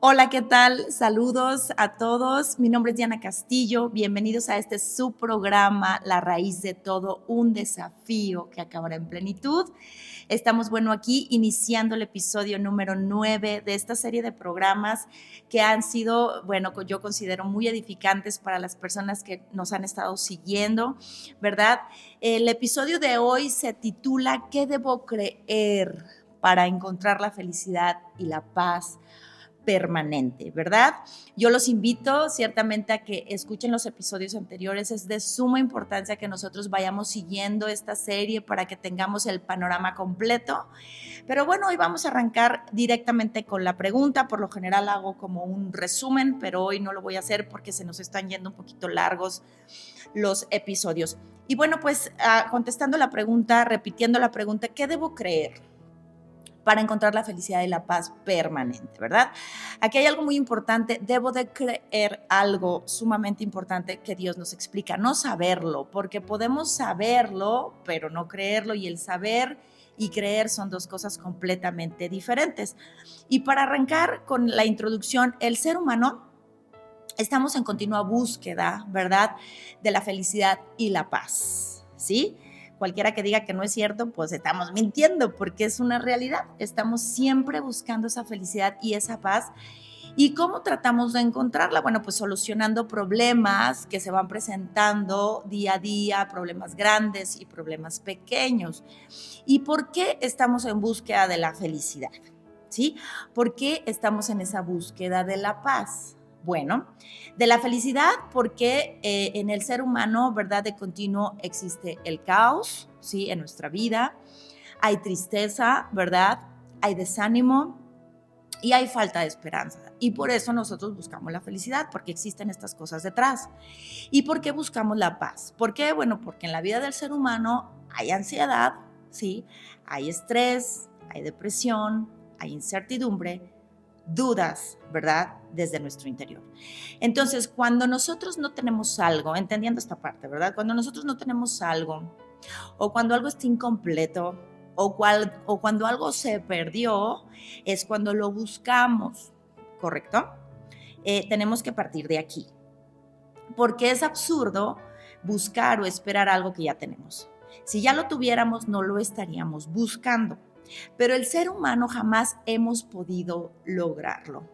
Hola, ¿qué tal? Saludos a todos. Mi nombre es Diana Castillo. Bienvenidos a este su programa, La Raíz de Todo, un desafío que acabará en plenitud. Estamos, aquí iniciando el episodio número 9 de esta serie de programas que han sido, yo considero muy edificantes para las personas que nos han estado siguiendo, ¿verdad? El episodio de hoy se titula ¿Qué debo creer para encontrar la felicidad y la paz permanente, ¿verdad? Yo los invito ciertamente a que escuchen los episodios anteriores. Es de suma importancia que nosotros vayamos siguiendo esta serie para que tengamos el panorama completo. Pero bueno, hoy vamos a arrancar directamente con la pregunta. Por lo general hago como un resumen, pero hoy no lo voy a hacer porque se nos están yendo un poquito largos los episodios. Y bueno, pues contestando la pregunta, repitiendo la pregunta, ¿qué debo creer para encontrar la felicidad y la paz permanente, ¿verdad? Aquí hay algo muy importante, debo de creer algo sumamente importante que Dios nos explica, no saberlo, porque podemos saberlo, pero no creerlo, y el saber y creer son dos cosas completamente diferentes. Y para arrancar con la introducción, el ser humano estamos en continua búsqueda, ¿verdad?, de la felicidad y la paz, ¿sí? Cualquiera que diga que no es cierto, pues estamos mintiendo, porque es una realidad. Estamos siempre buscando esa felicidad y esa paz. ¿Y cómo tratamos de encontrarla? Bueno, pues solucionando problemas que se van presentando día a día, problemas grandes y problemas pequeños. ¿Y por qué estamos en búsqueda de la felicidad? ¿Sí? ¿Por qué estamos en esa búsqueda de la paz? Bueno, de la felicidad porque en el ser humano, ¿verdad?, de continuo existe el caos, ¿sí?, en nuestra vida. Hay tristeza, ¿verdad? Hay desánimo y hay falta de esperanza. Y por eso nosotros buscamos la felicidad, porque existen estas cosas detrás. ¿Y por qué buscamos la paz? ¿Por qué? Bueno, porque en la vida del ser humano hay ansiedad, ¿sí? Hay estrés, hay depresión, hay incertidumbre, dudas, ¿verdad?, desde nuestro interior. Entonces, cuando nosotros no tenemos algo, entendiendo esta parte, ¿verdad?, cuando nosotros no tenemos algo, o cuando algo está incompleto, o cuando algo se perdió, es cuando lo buscamos, ¿correcto? Tenemos que partir de aquí, porque es absurdo buscar o esperar algo que ya tenemos. Si ya lo tuviéramos, no lo estaríamos buscando. Pero el ser humano jamás hemos podido lograrlo.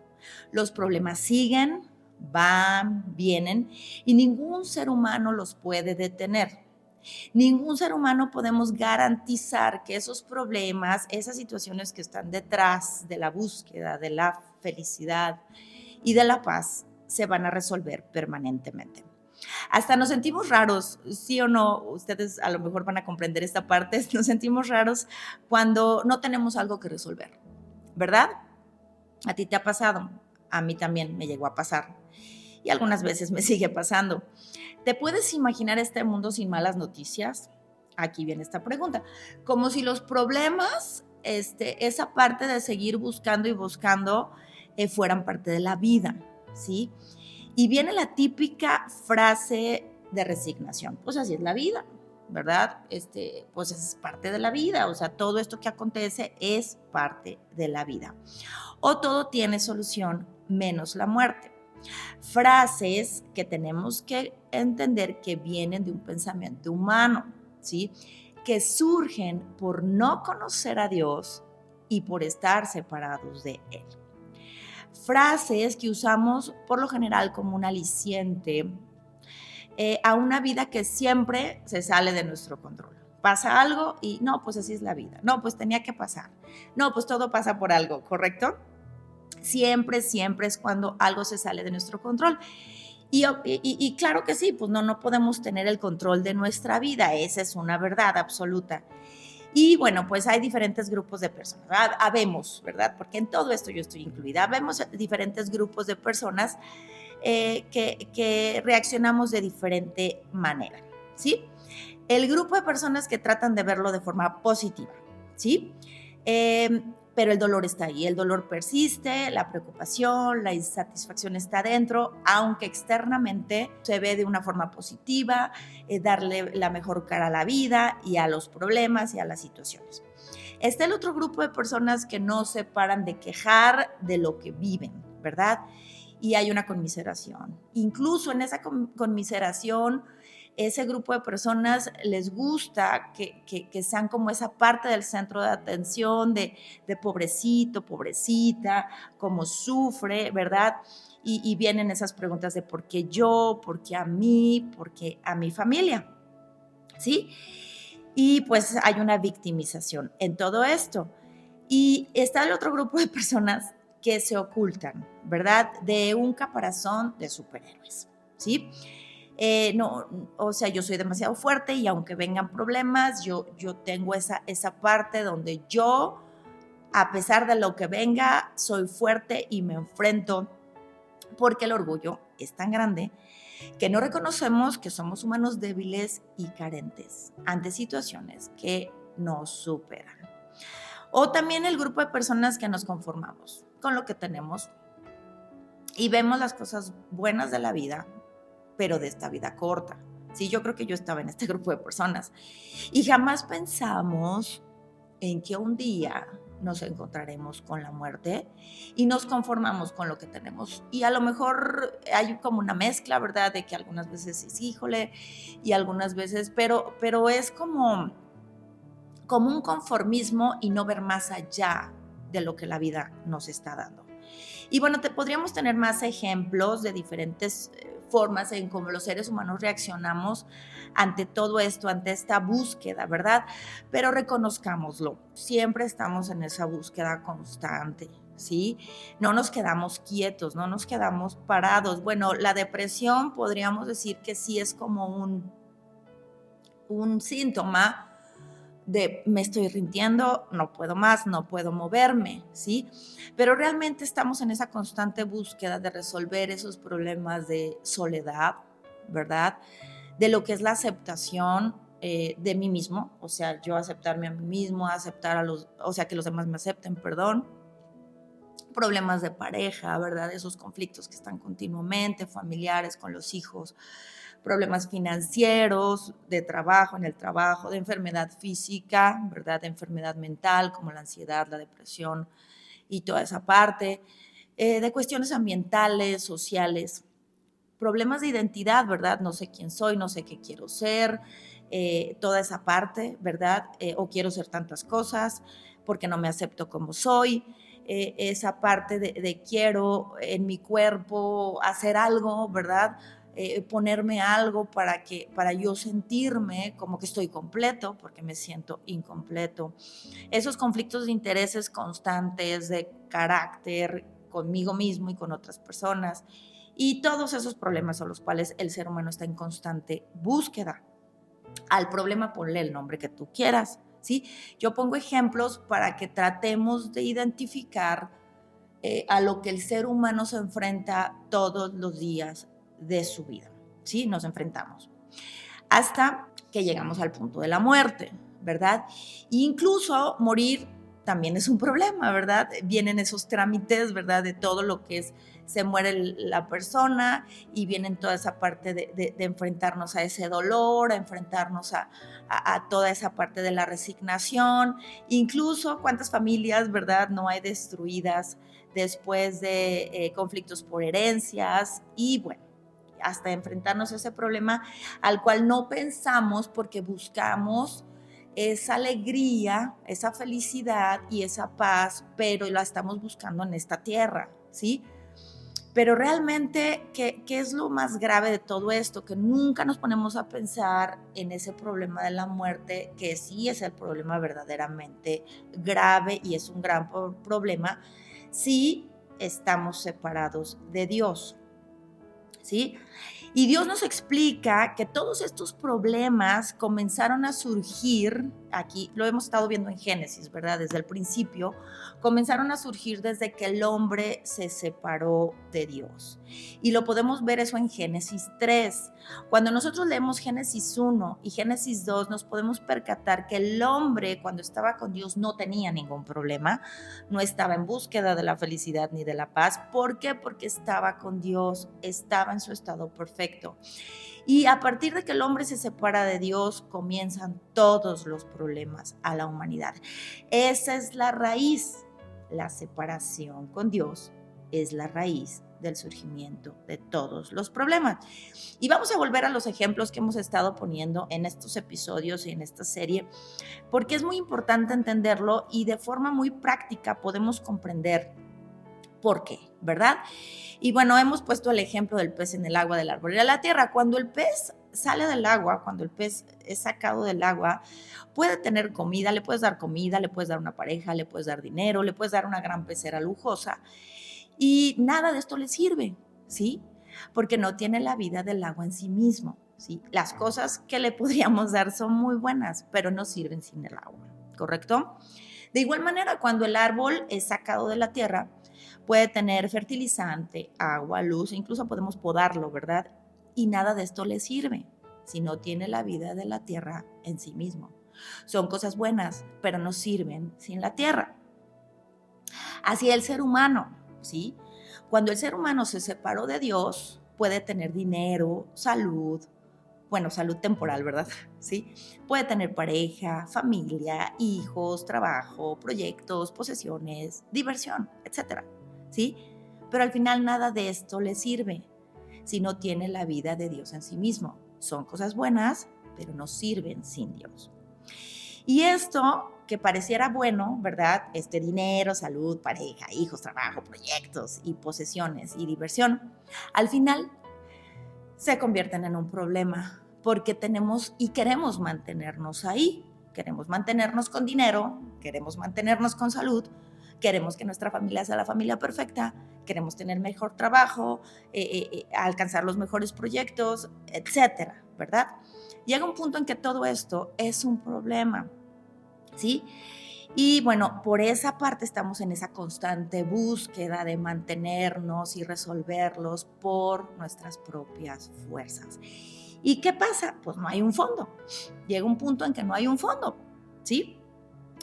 Los problemas siguen, van, vienen, y ningún ser humano los puede detener. Ningún ser humano podemos garantizar que esos problemas, esas situaciones que están detrás de la búsqueda de la felicidad y de la paz, se van a resolver permanentemente. Hasta nos sentimos raros, sí o no, ustedes a lo mejor van a comprender esta parte, nos sentimos raros cuando no tenemos algo que resolver, ¿verdad? ¿A ti te ha pasado? A mí también me llegó a pasar y algunas veces me sigue pasando. ¿Te puedes imaginar este mundo sin malas noticias? Aquí viene esta pregunta. Como si los problemas, esa parte de seguir buscando y buscando, fueran parte de la vida, ¿sí? Y viene la típica frase de resignación, pues así es la vida, ¿verdad? Pues es parte de la vida, o sea, todo esto que acontece es parte de la vida. O todo tiene solución menos la muerte. Frases que tenemos que entender que vienen de un pensamiento humano, ¿sí?, que surgen por no conocer a Dios y por estar separados de Él. Frases que usamos por lo general como un aliciente a una vida que siempre se sale de nuestro control. Pasa algo y no, pues así es la vida. No, pues tenía que pasar. No, pues todo pasa por algo, ¿correcto? Siempre, siempre es cuando algo se sale de nuestro control. Y claro que sí, pues no podemos tener el control de nuestra vida, esa es una verdad absoluta. Y bueno, pues hay diferentes grupos de personas, habemos, ¿verdad? Porque en todo esto yo estoy incluida, habemos diferentes grupos de personas que reaccionamos de diferente manera, ¿sí? El grupo de personas que tratan de verlo de forma positiva, ¿sí? Pero el dolor está ahí, el dolor persiste, la preocupación, la insatisfacción está dentro, aunque externamente se ve de una forma positiva, darle la mejor cara a la vida y a los problemas y a las situaciones. Está el otro grupo de personas que no se paran de quejar de lo que viven, ¿verdad? Y hay una conmiseración. Incluso en esa conmiseración, ese grupo de personas les gusta que sean como esa parte del centro de atención, de pobrecito, pobrecita, cómo sufre, ¿verdad? Y vienen esas preguntas de por qué yo, por qué a mí, por qué a mi familia, ¿sí? Y pues hay una victimización en todo esto. Y está el otro grupo de personas que se ocultan, ¿verdad? De un caparazón de superhéroes, ¿sí? No, o sea, yo soy demasiado fuerte y aunque vengan problemas, yo tengo esa parte donde yo, a pesar de lo que venga, soy fuerte y me enfrento, porque el orgullo es tan grande que no reconocemos que somos humanos débiles y carentes ante situaciones que nos superan. O también el grupo de personas que nos conformamos con lo que tenemos y vemos las cosas buenas de la vida, pero de esta vida corta. Sí, yo creo que yo estaba en este grupo de personas y jamás pensamos en que un día nos encontraremos con la muerte y nos conformamos con lo que tenemos. Y a lo mejor hay como una mezcla, ¿verdad? De que algunas veces es híjole y algunas veces, pero es como un conformismo y no ver más allá de lo que la vida nos está dando. Y bueno, podríamos tener más ejemplos de diferentes formas en cómo los seres humanos reaccionamos ante todo esto, ante esta búsqueda, ¿verdad? Pero reconozcámoslo, siempre estamos en esa búsqueda constante, ¿sí? No nos quedamos quietos, no nos quedamos parados. Bueno, la depresión podríamos decir que sí es como un síntoma de me estoy rindiendo, no puedo más, no puedo moverme, ¿sí? Pero realmente estamos en esa constante búsqueda de resolver esos problemas de soledad, ¿verdad? De lo que es la aceptación de mí mismo, o sea, yo aceptarme a mí mismo, aceptar o sea, que los demás me acepten, perdón. Problemas de pareja, ¿verdad? Esos conflictos que están continuamente, familiares con los hijos, problemas financieros, de trabajo, en el trabajo, de enfermedad física, ¿verdad? De enfermedad mental, como la ansiedad, la depresión y toda esa parte, de cuestiones ambientales, sociales, problemas de identidad, ¿verdad? No sé quién soy, no sé qué quiero ser, toda esa parte, ¿verdad? O quiero ser tantas cosas porque no me acepto como soy. Esa parte de quiero en mi cuerpo hacer algo, ¿verdad? Ponerme algo para yo sentirme como que estoy completo, porque me siento incompleto. Esos conflictos de intereses constantes, de carácter conmigo mismo y con otras personas. Y todos esos problemas son los cuales el ser humano está en constante búsqueda. Al problema ponle el nombre que tú quieras, ¿sí? Yo pongo ejemplos para que tratemos de identificar a lo que el ser humano se enfrenta todos los días de su vida, ¿sí? Nos enfrentamos hasta que llegamos al punto de la muerte, ¿verdad? E incluso morir también es un problema, ¿verdad? Vienen esos trámites, ¿verdad? De todo lo que es, se muere la persona y vienen toda esa parte de enfrentarnos a ese dolor, a enfrentarnos a toda esa parte de la resignación, incluso cuántas familias, ¿verdad? No hay destruidas después de conflictos por herencias y bueno, hasta enfrentarnos a ese problema al cual no pensamos porque buscamos esa alegría, esa felicidad y esa paz, pero la estamos buscando en esta tierra, ¿sí? Pero realmente, ¿qué es lo más grave de todo esto? Que nunca nos ponemos a pensar en ese problema de la muerte, que sí es el problema verdaderamente grave y es un gran problema si estamos separados de Dios, ¿sí? Y Dios nos explica que todos estos problemas comenzaron a surgir, aquí lo hemos estado viendo en Génesis, ¿verdad? Desde el principio, comenzaron a surgir desde que el hombre se separó de Dios. Y lo podemos ver eso en Génesis 3. Cuando nosotros leemos Génesis 1 y Génesis 2, nos podemos percatar que el hombre cuando estaba con Dios no tenía ningún problema, no estaba en búsqueda de la felicidad ni de la paz. ¿Por qué? Porque estaba con Dios, estaba en su estado perfecto. Y a partir de que el hombre se separa de Dios, comienzan todos los problemas a la humanidad. Esa es la raíz, la separación con Dios es la raíz del surgimiento de todos los problemas. Y vamos a volver a los ejemplos que hemos estado poniendo en estos episodios y en esta serie, porque es muy importante entenderlo y de forma muy práctica podemos comprender por qué, ¿verdad? Y bueno, hemos puesto el ejemplo del pez en el agua, del árbol y de la tierra. Cuando el pez sale del agua, cuando el pez es sacado del agua, puede tener comida, le puedes dar comida, le puedes dar una pareja, le puedes dar dinero, le puedes dar una gran pecera lujosa y nada de esto le sirve, ¿sí? Porque no tiene la vida del agua en sí mismo, ¿sí? Las cosas que le podríamos dar son muy buenas, pero no sirven sin el agua, ¿correcto? De igual manera, cuando el árbol es sacado de la tierra, puede tener fertilizante, agua, luz, incluso podemos podarlo, ¿verdad? Y nada de esto le sirve si no tiene la vida de la tierra en sí mismo. Son cosas buenas, pero no sirven sin la tierra. Así el ser humano, ¿sí? Cuando el ser humano se separó de Dios, puede tener dinero, salud, bueno, salud temporal, ¿verdad? Sí. Puede tener pareja, familia, hijos, trabajo, proyectos, posesiones, diversión, etcétera, ¿sí? Pero al final nada de esto le sirve si no tiene la vida de Dios en sí mismo. Son cosas buenas, pero no sirven sin Dios. Y esto que pareciera bueno, ¿verdad? Dinero, salud, pareja, hijos, trabajo, proyectos y posesiones y diversión, al final se convierten en un problema porque tenemos y queremos mantenernos ahí. Queremos mantenernos con dinero, queremos mantenernos con salud, queremos que nuestra familia sea la familia perfecta, queremos tener mejor trabajo, alcanzar los mejores proyectos, etcétera, ¿verdad? Llega un punto en que todo esto es un problema, ¿sí? Y bueno, por esa parte estamos en esa constante búsqueda de mantenernos y resolverlos por nuestras propias fuerzas. ¿Y qué pasa? Pues no hay un fondo. Llega un punto en que no hay un fondo, ¿sí?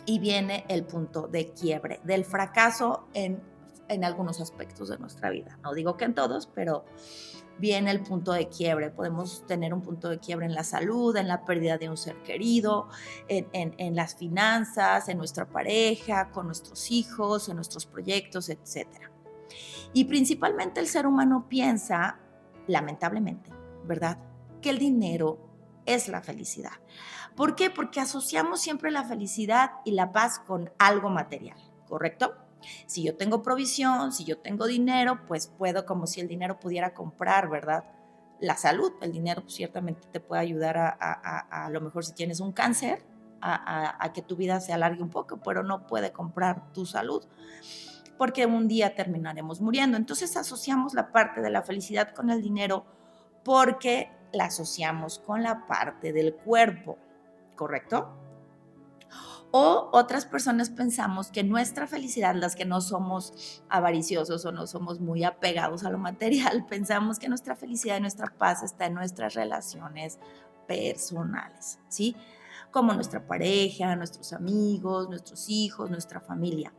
Y viene el punto de quiebre, del fracaso en algunos aspectos de nuestra vida. No digo que en todos, pero viene el punto de quiebre. Podemos tener un punto de quiebre en la salud, en la pérdida de un ser querido, en las finanzas, en nuestra pareja, con nuestros hijos, en nuestros proyectos, etc. Y principalmente el ser humano piensa, lamentablemente, ¿verdad?, que el dinero es la felicidad. ¿Por qué? Porque asociamos siempre la felicidad y la paz con algo material, ¿correcto? Si yo tengo provisión, si yo tengo dinero, pues puedo, como si el dinero pudiera comprar, ¿verdad?, la salud. El dinero pues, ciertamente te puede ayudar a lo mejor si tienes un cáncer, a que tu vida se alargue un poco, pero no puede comprar tu salud, porque un día terminaremos muriendo. Entonces asociamos la parte de la felicidad con el dinero porque la asociamos con la parte del cuerpo, ¿correcto? O otras personas pensamos que nuestra felicidad, las que no somos avariciosos o no somos muy apegados a lo material, pensamos que nuestra felicidad y nuestra paz está en nuestras relaciones personales, ¿sí? Como nuestra pareja, nuestros amigos, nuestros hijos, nuestra familia.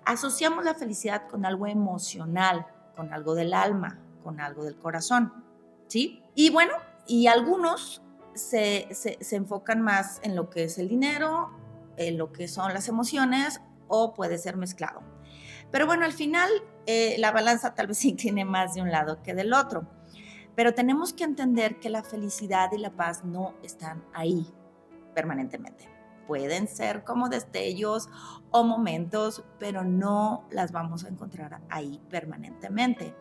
Asociamos la felicidad con algo emocional, con algo del alma, con algo del corazón, ¿sí? Y bueno, y algunos se enfocan más en lo que es el dinero, en lo que son las emociones, o puede ser mezclado. Pero bueno, al final la balanza tal vez se incline más de un lado que del otro. Pero tenemos que entender que la felicidad y la paz no están ahí permanentemente. Pueden ser como destellos o momentos, pero no las vamos a encontrar ahí permanentemente.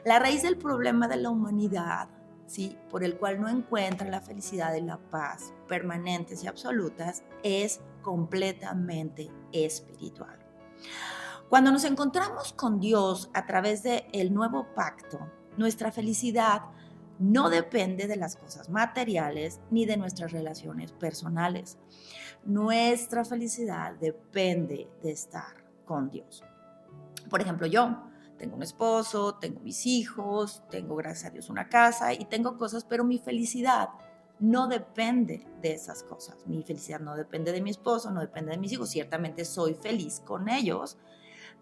La raíz del problema de la humanidad, ¿sí?, por el cual no encuentra la felicidad y la paz permanentes y absolutas, es completamente espiritual. Cuando nos encontramos con Dios a través del nuevo pacto, nuestra felicidad no depende de las cosas materiales ni de nuestras relaciones personales. Nuestra felicidad depende de estar con Dios. Por ejemplo, yo tengo un esposo, tengo mis hijos, tengo, gracias a Dios, una casa y tengo cosas, pero mi felicidad no depende de esas cosas. Mi felicidad no depende de mi esposo, no depende de mis hijos. Ciertamente soy feliz con ellos,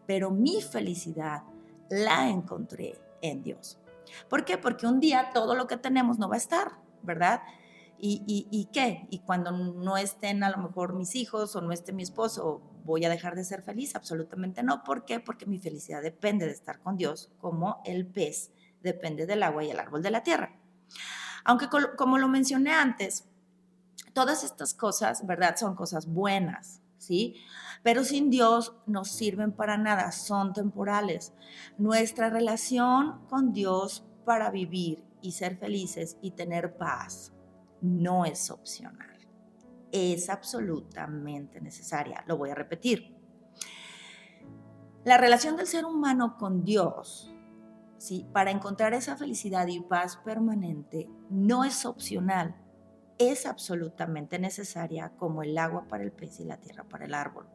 pero mi felicidad la encontré en Dios. ¿Por qué? Porque un día todo lo que tenemos no va a estar, ¿verdad? ¿Y qué? Y cuando no estén a lo mejor mis hijos o no esté mi esposo, voy a dejar de ser feliz, absolutamente no. ¿Por qué? Porque mi felicidad depende de estar con Dios, como el pez depende del agua y el árbol de la tierra. Aunque como lo mencioné antes, todas estas cosas, ¿verdad? Son cosas buenas, ¿sí? Pero sin Dios no sirven para nada, son temporales. Nuestra relación con Dios para vivir y ser felices y tener paz no es opcional, es absolutamente necesaria. Lo voy a repetir. La relación del ser humano con Dios, ¿sí? Para encontrar esa felicidad y paz permanente, no es opcional, es absolutamente necesaria como el agua para el pez y la tierra para el árbol.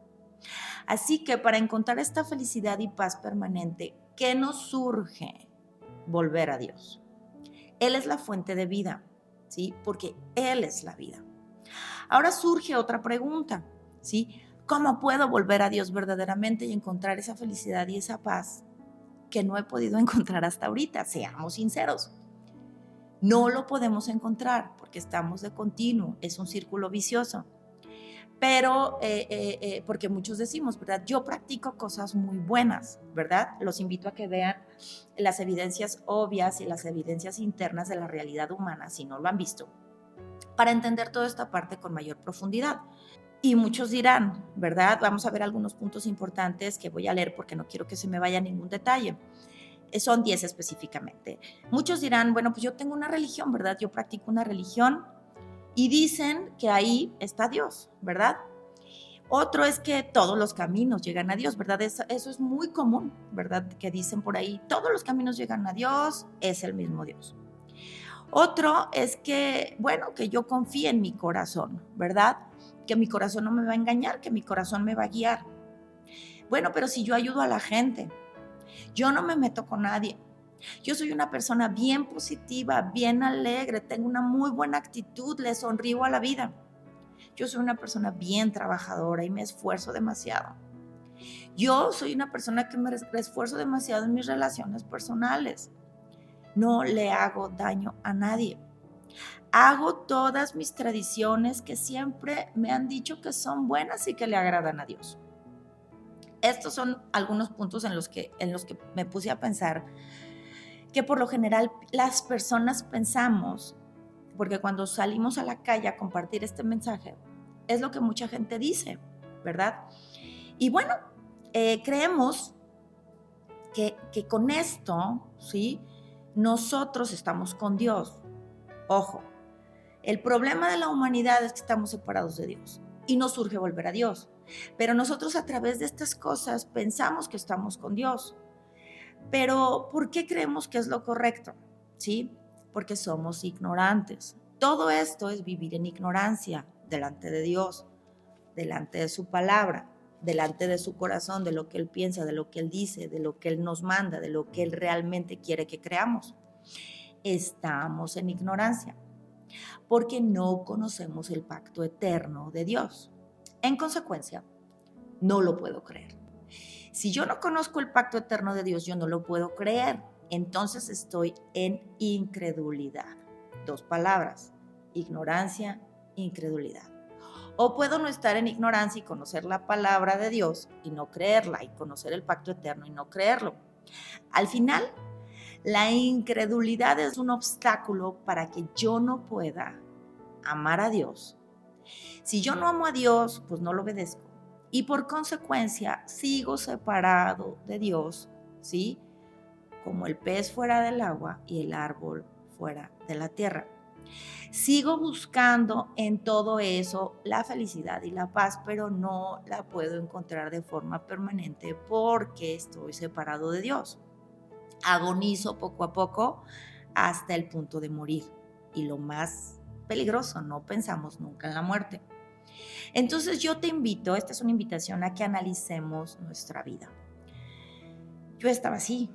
Así que para encontrar esta felicidad y paz permanente, ¿qué nos surge? Volver a Dios. Él es la fuente de vida, ¿sí? Porque Él es la vida. Ahora surge otra pregunta, ¿sí? ¿Cómo puedo volver a Dios verdaderamente y encontrar esa felicidad y esa paz que no he podido encontrar hasta ahorita? Seamos sinceros. No lo podemos encontrar porque estamos de continuo, es un círculo vicioso. Pero, porque muchos decimos, ¿verdad? Yo practico cosas muy buenas, ¿verdad? Los invito a que vean las evidencias obvias y las evidencias internas de la realidad humana, si no lo han visto, para entender toda esta parte con mayor profundidad. Y muchos dirán, ¿verdad? Vamos a ver algunos puntos importantes que voy a leer porque no quiero que se me vaya ningún detalle. Son 10 específicamente. Muchos dirán, bueno, pues yo tengo una religión, ¿verdad? Yo practico una religión y dicen que ahí está Dios, ¿verdad? Otro es que todos los caminos llegan a Dios, ¿verdad? Eso es muy común, ¿verdad? Que dicen por ahí, todos los caminos llegan a Dios, es el mismo Dios. Otro es que, bueno, que yo confíe en mi corazón, ¿verdad? Que mi corazón no me va a engañar, que mi corazón me va a guiar. Bueno, pero si yo ayudo a la gente, yo no me meto con nadie. Yo soy una persona bien positiva, bien alegre, tengo una muy buena actitud, le sonrío a la vida. Yo soy una persona bien trabajadora y me esfuerzo demasiado. Yo soy una persona que me esfuerzo demasiado en mis relaciones personales. No le hago daño a nadie. Hago todas mis tradiciones que siempre me han dicho que son buenas y que le agradan a Dios. Estos son algunos puntos en los que me puse a pensar que por lo general las personas pensamos, porque cuando salimos a la calle a compartir este mensaje, es lo que mucha gente dice, ¿verdad? Y bueno, creemos que con esto, ¿sí? Nosotros estamos con Dios. Ojo, el problema de la humanidad es que estamos separados de Dios y nos surge volver a Dios. Pero nosotros a través de estas cosas pensamos que estamos con Dios. Pero ¿por qué creemos que es lo correcto? ¿Sí? Porque somos ignorantes. Todo esto es vivir en ignorancia delante de Dios, delante de su palabra, delante de su corazón, de lo que Él piensa, de lo que Él dice, de lo que Él nos manda, de lo que Él realmente quiere que creamos. Estamos en ignorancia porque no conocemos el pacto eterno de Dios. En consecuencia, no lo puedo creer. Si yo no conozco el pacto eterno de Dios, yo no lo puedo creer. Entonces estoy en incredulidad. Dos palabras, ignorancia, incredulidad. O puedo no estar en ignorancia y conocer la palabra de Dios y no creerla, y conocer el pacto eterno y no creerlo. Al final, la incredulidad es un obstáculo para que yo no pueda amar a Dios. Si yo no amo a Dios, pues no lo obedezco. Y por consecuencia, sigo separado de Dios, ¿sí? Como el pez fuera del agua y el árbol fuera de la tierra. Sigo buscando en todo eso la felicidad y la paz, pero no la puedo encontrar de forma permanente porque estoy separado de Dios. Agonizo poco a poco hasta el punto de morir. Y lo más peligroso, no pensamos nunca en la muerte. Entonces yo te invito, esta es una invitación a que analicemos nuestra vida. Yo estaba así,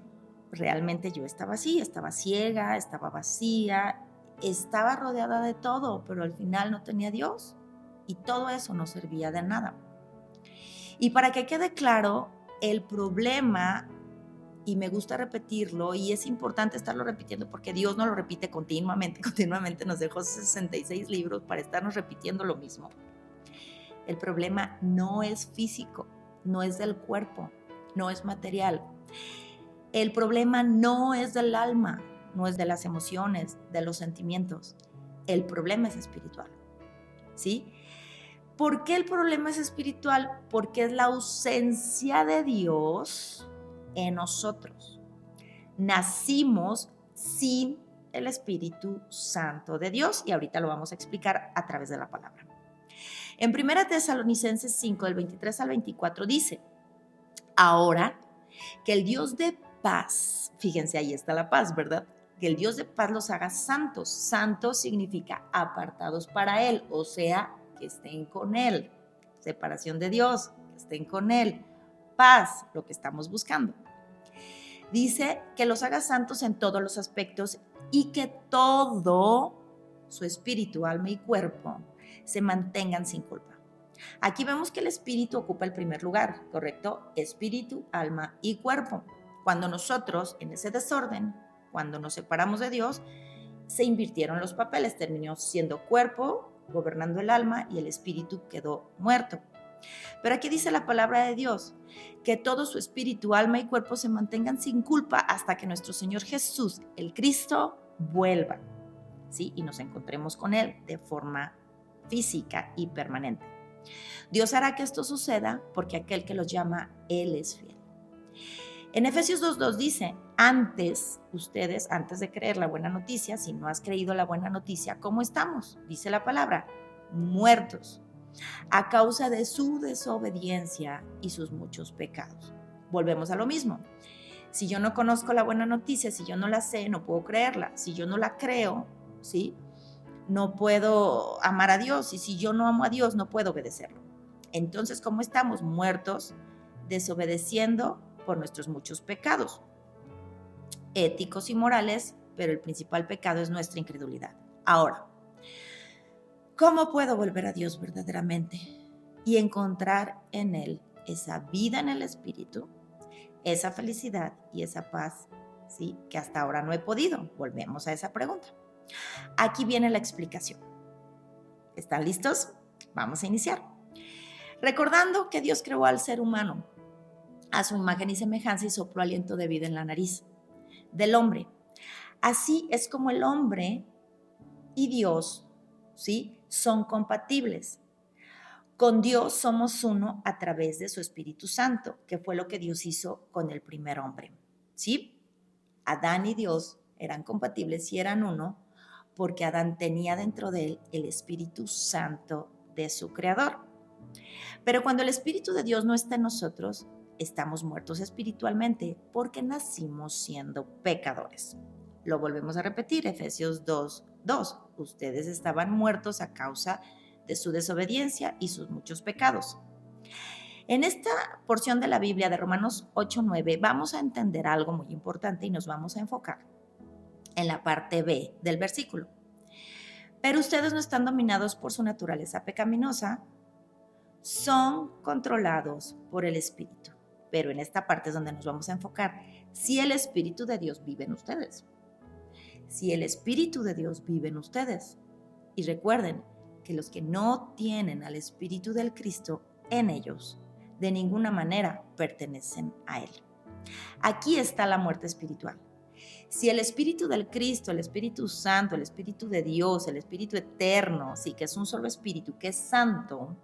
realmente yo estaba así, estaba ciega, estaba vacía, estaba rodeada de todo, pero al final no tenía a Dios y todo eso no servía de nada. Y para que quede claro, el problema, y me gusta repetirlo, y es importante estarlo repitiendo porque Dios nos lo repite continuamente nos dejó 66 libros para estarnos repitiendo lo mismo. El problema no es físico, no es del cuerpo, no es material. El problema no es del alma, no es de las emociones, de los sentimientos. El problema es espiritual, ¿sí? ¿Por qué el problema es espiritual? Porque es la ausencia de Dios en nosotros. Nacimos sin el Espíritu Santo de Dios y ahorita lo vamos a explicar a través de la palabra. En 1 Tesalonicenses 5, del 23 al 24 dice, ahora que el Dios de paz, fíjense, ahí está la paz, ¿verdad? Que el Dios de paz los haga santos. Santos significa apartados para Él, o sea, que estén con Él. Separación de Dios, que estén con Él. Paz, lo que estamos buscando. Dice que los haga santos en todos los aspectos y que todo su espíritu, alma y cuerpo se mantengan sin culpa. Aquí vemos que el espíritu ocupa el primer lugar, ¿correcto? Espíritu, alma y cuerpo. Cuando nosotros, en ese desorden, cuando nos separamos de Dios, se invirtieron los papeles, terminó siendo cuerpo, gobernando el alma y el espíritu quedó muerto. Pero aquí dice la palabra de Dios, que todo su espíritu, alma y cuerpo se mantengan sin culpa hasta que nuestro Señor Jesús, el Cristo, vuelva, ¿sí? Y nos encontremos con Él de forma física y permanente. Dios hará que esto suceda porque aquel que los llama, Él es fiel. En Efesios 2:2 dice, ustedes, antes de creer la buena noticia, si no has creído la buena noticia, ¿cómo estamos? Dice la palabra, muertos, a causa de su desobediencia y sus muchos pecados. Volvemos a lo mismo. Si yo no conozco la buena noticia, si yo no la sé, no puedo creerla. Si yo no la creo, ¿sí?, no puedo amar a Dios, y si yo no amo a Dios, no puedo obedecerlo. Entonces, ¿cómo estamos? Muertos, desobedeciendo por nuestros muchos pecados éticos y morales, pero el principal pecado es nuestra incredulidad. Ahora, ¿cómo puedo volver a Dios verdaderamente y encontrar en Él esa vida en el Espíritu, esa felicidad y esa paz, ¿sí?, que hasta ahora no he podido? Volvemos a esa pregunta. Aquí viene la explicación. ¿Están listos? Vamos a iniciar. Recordando que Dios creó al ser humano a su imagen y semejanza y sopló aliento de vida en la nariz del hombre. Así es como el hombre y Dios, ¿sí?, son compatibles. Con Dios somos uno a través de su Espíritu Santo, que fue lo que Dios hizo con el primer hombre, ¿sí? Adán y Dios eran compatibles y eran uno porque Adán tenía dentro de él el Espíritu Santo de su Creador. Pero cuando el Espíritu de Dios no está en nosotros, estamos muertos espiritualmente porque nacimos siendo pecadores. Lo volvemos a repetir, Efesios 2:2. Ustedes estaban muertos a causa de su desobediencia y sus muchos pecados. En esta porción de la Biblia de Romanos 8:9 vamos a entender algo muy importante y nos vamos a enfocar en la parte B del versículo. Pero ustedes no están dominados por su naturaleza pecaminosa, son controlados por el Espíritu. Pero en esta parte es donde nos vamos a enfocar. Si el Espíritu de Dios vive en ustedes. Si el Espíritu de Dios vive en ustedes. Y recuerden que los que no tienen al Espíritu del Cristo en ellos, de ninguna manera pertenecen a Él. Aquí está la muerte espiritual. Si el Espíritu del Cristo, el Espíritu Santo, el Espíritu de Dios, el Espíritu eterno, sí, que es un solo Espíritu, que es santo,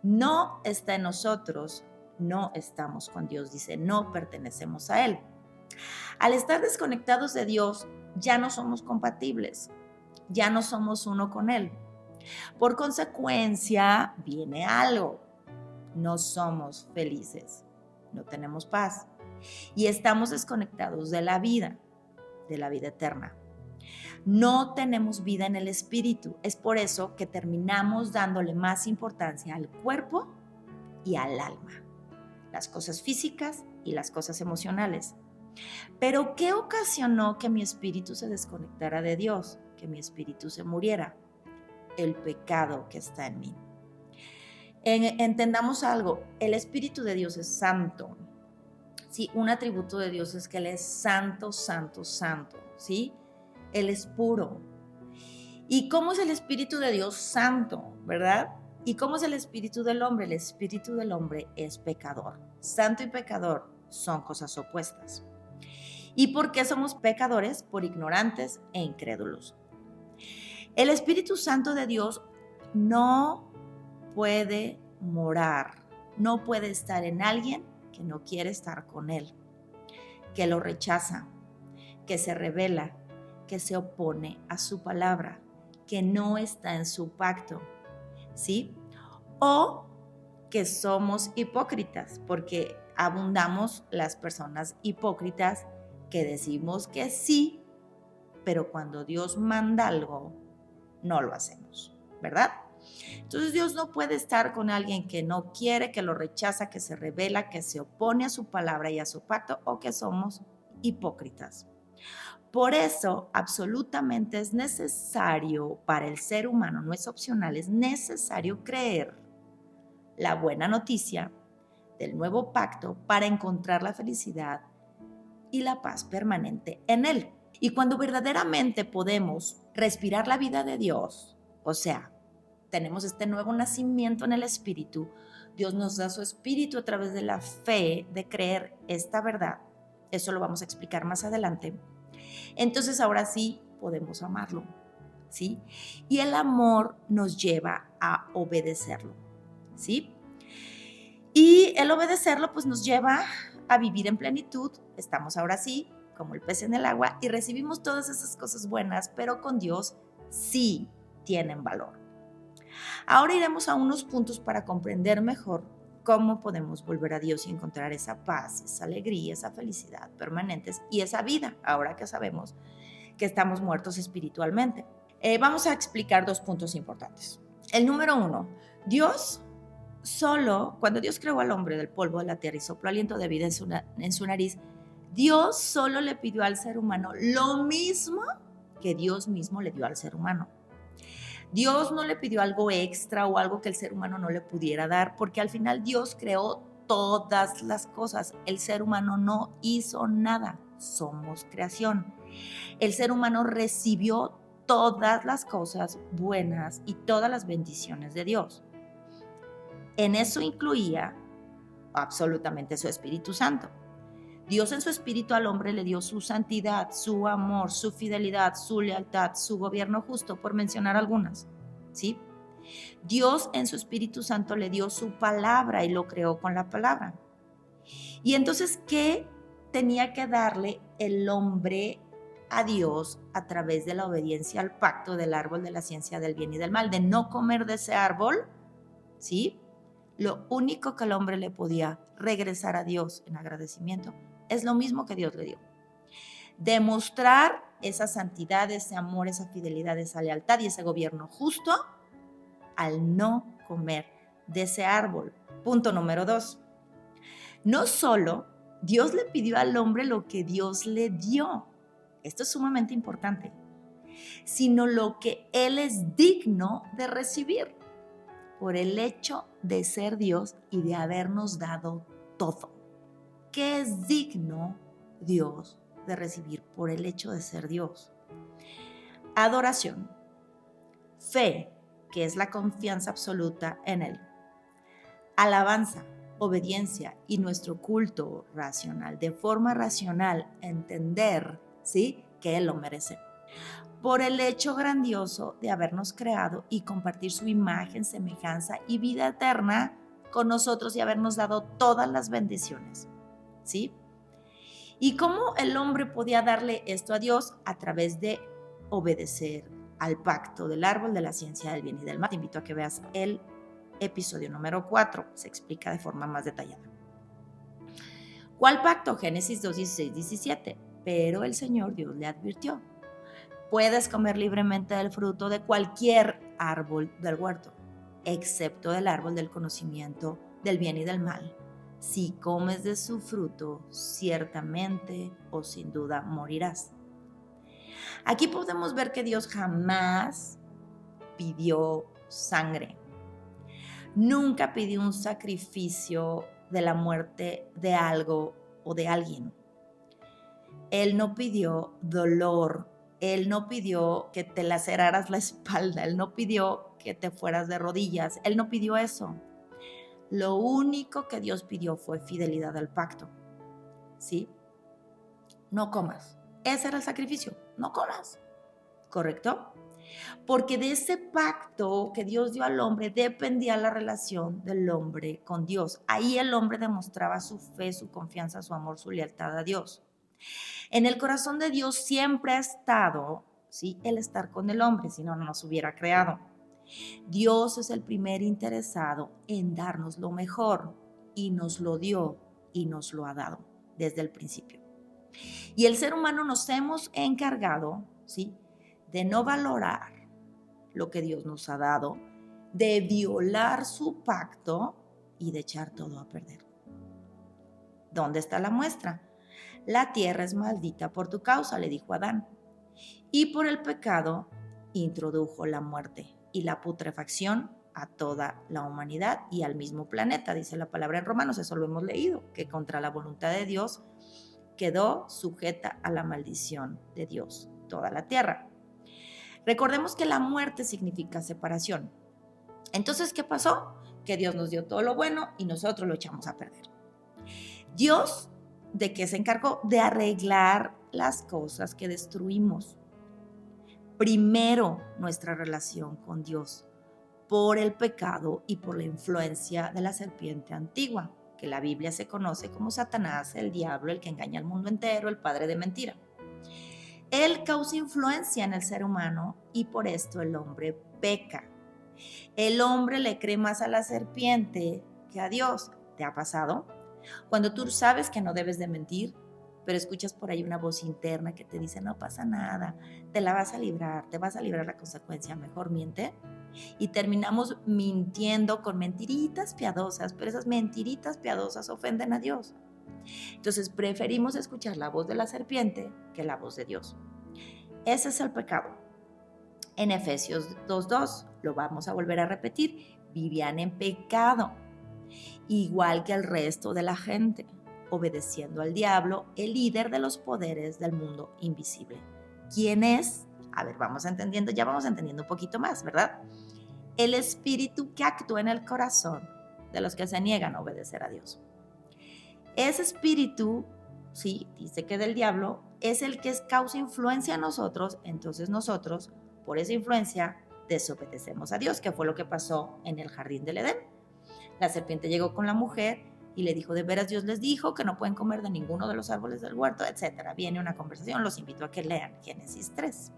no está en nosotros, no estamos con Dios, dice, no pertenecemos a Él. Al estar desconectados de Dios, ya no somos compatibles, ya no somos uno con Él. Por consecuencia, viene algo. No somos felices, no tenemos paz y estamos desconectados de la vida eterna. No tenemos vida en el espíritu. Es por eso que terminamos dándole más importancia al cuerpo y al alma, las cosas físicas y las cosas emocionales. Pero ¿qué ocasionó que mi espíritu se desconectara de Dios, que mi espíritu se muriera? El pecado que está en mí. Entendamos algo, el Espíritu de Dios es santo. Sí, un atributo de Dios es que Él es santo, santo, santo, ¿sí? Él es puro. ¿Y cómo es el Espíritu de Dios santo, verdad? ¿Y cómo es el espíritu del hombre? El espíritu del hombre es pecador. Santo y pecador son cosas opuestas. ¿Y por qué somos pecadores? Por ignorantes e incrédulos. El Espíritu Santo de Dios no puede morar, no puede estar en alguien que no quiere estar con él, que lo rechaza, que se rebela, que se opone a su palabra, que no está en su pacto, ¿sí? O que somos hipócritas, porque abundamos las personas hipócritas que decimos que sí, pero cuando Dios manda algo, no lo hacemos, ¿verdad? Entonces Dios no puede estar con alguien que no quiere, que lo rechaza, que se rebela, que se opone a su palabra y a su pacto, o que somos hipócritas. Por eso, absolutamente es necesario para el ser humano, no es opcional, es necesario creer la buena noticia del nuevo pacto para encontrar la felicidad y la paz permanente en él. Y cuando verdaderamente podemos respirar la vida de Dios, o sea, tenemos este nuevo nacimiento en el Espíritu, Dios nos da su Espíritu a través de la fe de creer esta verdad. Eso lo vamos a explicar más adelante. Entonces ahora sí podemos amarlo, ¿sí? Y el amor nos lleva a obedecerlo, ¿sí? Y el obedecerlo pues nos lleva a vivir en plenitud. Estamos ahora sí como el pez en el agua y recibimos todas esas cosas buenas, pero con Dios sí tienen valor. Ahora iremos a unos puntos para comprender mejor cómo podemos volver a Dios y encontrar esa paz, esa alegría, esa felicidad permanentes y esa vida, ahora que sabemos que estamos muertos espiritualmente. Vamos a explicar 2 puntos importantes. El número 1, Dios cuando Dios creó al hombre del polvo de la tierra y sopló aliento de vida en su nariz, Dios solo le pidió al ser humano lo mismo que Dios mismo le dio al ser humano. Dios no le pidió algo extra o algo que el ser humano no le pudiera dar, porque al final Dios creó todas las cosas. El ser humano no hizo nada, somos creación. El ser humano recibió todas las cosas buenas y todas las bendiciones de Dios. En eso incluía absolutamente su Espíritu Santo. Dios en su espíritu al hombre le dio su santidad, su amor, su fidelidad, su lealtad, su gobierno justo, por mencionar algunas, ¿sí? Dios en su Espíritu Santo le dio su palabra y lo creó con la palabra. Y entonces, ¿qué tenía que darle el hombre a Dios a través de la obediencia al pacto del árbol de la ciencia del bien y del mal, de no comer de ese árbol? ¿Sí? Lo único que el hombre le podía regresar a Dios en agradecimiento es lo mismo que Dios le dio. Demostrar esa santidad, ese amor, esa fidelidad, esa lealtad y ese gobierno justo al no comer de ese árbol. Punto número 2. No solo Dios le pidió al hombre lo que Dios le dio, esto es sumamente importante, sino lo que él es digno de recibir por el hecho de ser Dios y de habernos dado todo. ¿Qué es digno Dios de recibir por el hecho de ser Dios? Adoración, fe, que es la confianza absoluta en Él, alabanza, obediencia y nuestro culto racional, de forma racional, entender, ¿sí?, que Él lo merece. Por el hecho grandioso de habernos creado y compartir su imagen, semejanza y vida eterna con nosotros y habernos dado todas las bendiciones, ¿sí? ¿Y cómo el hombre podía darle esto a Dios? A través de obedecer al pacto del árbol de la ciencia del bien y del mal. Te invito a que veas el episodio número 4, se explica de forma más detallada. ¿Cuál pacto? Génesis 2, 16, 17. Pero el Señor Dios le advirtió: puedes comer libremente del fruto de cualquier árbol del huerto, excepto del árbol del conocimiento del bien y del mal. Si comes de su fruto, ciertamente o sin duda morirás. Aquí podemos ver que Dios jamás pidió sangre. Nunca pidió un sacrificio de la muerte de algo o de alguien. Él no pidió dolor. Él no pidió que te laceraras la espalda. Él no pidió que te fueras de rodillas. Él no pidió eso. Lo único que Dios pidió fue fidelidad al pacto, ¿sí? No comas. Ese era el sacrificio, no comas, ¿correcto? Porque de ese pacto que Dios dio al hombre dependía la relación del hombre con Dios. Ahí el hombre demostraba su fe, su confianza, su amor, su lealtad a Dios. En el corazón de Dios siempre ha estado, ¿sí?, el estar con el hombre, si no, no nos hubiera creado. Dios es el primer interesado en darnos lo mejor y nos lo dio y nos lo ha dado desde el principio. Y el ser humano nos hemos encargado, ¿sí?, de no valorar lo que Dios nos ha dado, de violar su pacto y de echar todo a perder. ¿Dónde está la muestra? La tierra es maldita por tu causa, le dijo Adán, y por el pecado introdujo la muerte y la putrefacción a toda la humanidad y al mismo planeta, dice la palabra en Romanos, eso lo hemos leído, que contra la voluntad de Dios quedó sujeta a la maldición de Dios toda la tierra. Recordemos que la muerte significa separación. Entonces, ¿qué pasó? Que Dios nos dio todo lo bueno y nosotros lo echamos a perder. Dios, ¿de qué se encargó? De arreglar las cosas que destruimos. Primero, nuestra relación con Dios, por el pecado y por la influencia de la serpiente antigua, que la Biblia se conoce como Satanás, el diablo, el que engaña al mundo entero, el padre de mentira. Él causa influencia en el ser humano y por esto el hombre peca. El hombre le cree más a la serpiente que a Dios. ¿Te ha pasado? Cuando tú sabes que no debes de mentir, pero escuchas por ahí una voz interna que te dice, no pasa nada, te la vas a librar, te vas a librar la consecuencia, mejor miente. Y terminamos mintiendo con mentiritas piadosas, pero esas mentiritas piadosas ofenden a Dios. Entonces preferimos escuchar la voz de la serpiente que la voz de Dios. Ese es el pecado. En Efesios 2:2, lo vamos a volver a repetir, vivían en pecado, igual que el resto de la gente, obedeciendo al diablo, el líder de los poderes del mundo invisible. ¿Quién es? A ver, vamos entendiendo, ya vamos entendiendo un poquito más, ¿verdad? El espíritu que actúa en el corazón de los que se niegan a obedecer a Dios. Ese espíritu, sí, dice que del diablo, es el que causa influencia en nosotros, entonces nosotros, por esa influencia, desobedecemos a Dios, que fue lo que pasó en el jardín del Edén. La serpiente llegó con la mujer y le dijo, de veras Dios les dijo que no pueden comer de ninguno de los árboles del huerto, etc. Viene una conversación, los invito a que lean Génesis 3.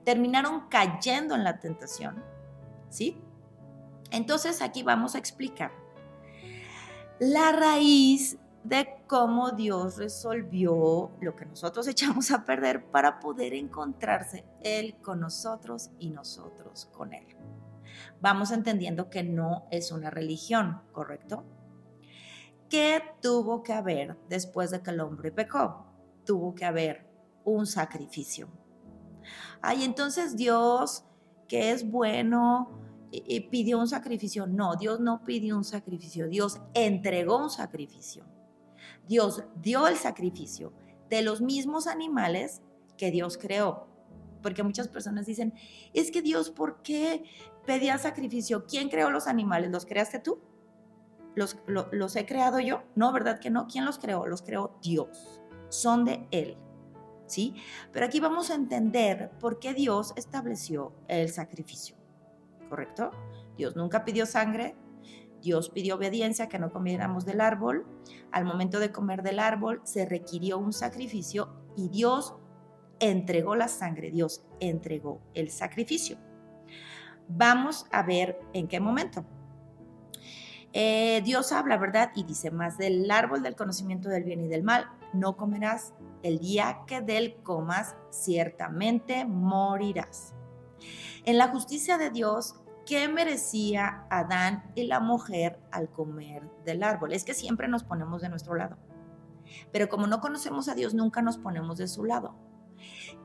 Terminaron cayendo en la tentación, ¿sí? Entonces aquí vamos a explicar la raíz de cómo Dios resolvió lo que nosotros echamos a perder para poder encontrarse Él con nosotros y nosotros con Él. Vamos entendiendo que no es una religión, ¿correcto? ¿Qué tuvo que haber después de que el hombre pecó? Tuvo que haber un sacrificio. Ay, entonces Dios, que es bueno, pidió un sacrificio. No, Dios no pidió un sacrificio, Dios entregó un sacrificio. Dios dio el sacrificio de los mismos animales que Dios creó. Porque muchas personas dicen, es que Dios, ¿por qué pedía sacrificio? ¿Quién creó los animales? ¿Los creaste tú? ¿Los he creado yo? No, ¿verdad que no? ¿Quién los creó? Los creó Dios. Son de Él. ¿Sí? Pero aquí vamos a entender por qué Dios estableció el sacrificio. ¿Correcto? Dios nunca pidió sangre, Dios pidió obediencia, que no comiéramos del árbol. Al momento de comer del árbol se requirió un sacrificio y Dios entregó la sangre, Dios entregó el sacrificio. Vamos a ver en qué momento. Dios habla, ¿verdad? Y dice, más del árbol del conocimiento del bien y del mal no comerás, el día que del comas ciertamente morirás. En la justicia de Dios, ¿qué merecía Adán y la mujer al comer del árbol? Es que siempre nos ponemos de nuestro lado. Pero como no conocemos a Dios, nunca nos ponemos de su lado.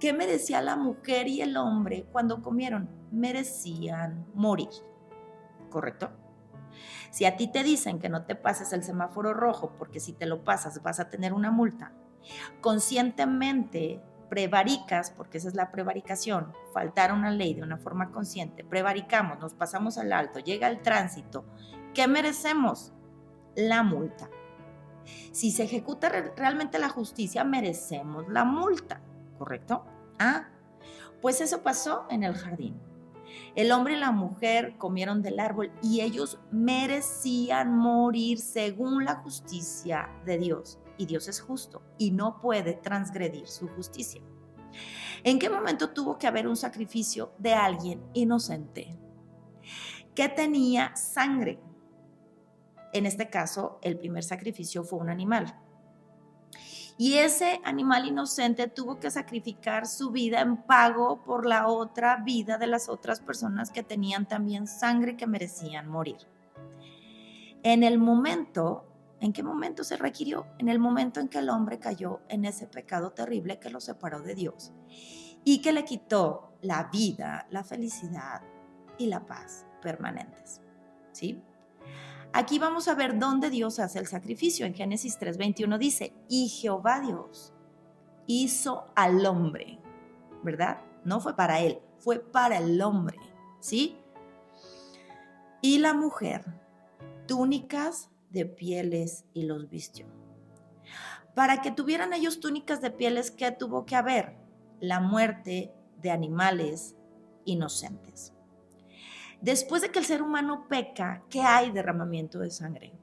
¿Qué merecía la mujer y el hombre cuando comieron? Merecían morir. ¿Correcto? Si a ti te dicen que no te pases el semáforo rojo porque si te lo pasas vas a tener una multa, conscientemente prevaricas, porque esa es la prevaricación, faltar a una ley de una forma consciente, prevaricamos, nos pasamos al alto, llega el tránsito, ¿qué merecemos? La multa. Si se ejecuta realmente la justicia, merecemos la multa, ¿correcto? Pues eso pasó en el jardín. El hombre y la mujer comieron del árbol y ellos merecían morir según la justicia de Dios. Y Dios es justo y no puede transgredir su justicia. ¿En qué momento tuvo que haber un sacrificio de alguien inocente que tenía sangre? En este caso, el primer sacrificio fue un animal. Y ese animal inocente tuvo que sacrificar su vida en pago por la otra vida de las otras personas que tenían también sangre que merecían morir. ¿En qué momento se requirió? En el momento en que el hombre cayó en ese pecado terrible que lo separó de Dios y que le quitó la vida, la felicidad y la paz permanentes. ¿Sí? Aquí vamos a ver dónde Dios hace el sacrificio. En Génesis 3:21 dice, y Jehová Dios hizo al hombre, ¿verdad? No fue para él, fue para el hombre, ¿sí? Y la mujer, túnicas de pieles y los vistió. Para que tuvieran ellos túnicas de pieles, ¿qué tuvo que haber? La muerte de animales inocentes. Después de que el ser humano peca, ¿qué hay? Derramamiento de sangre.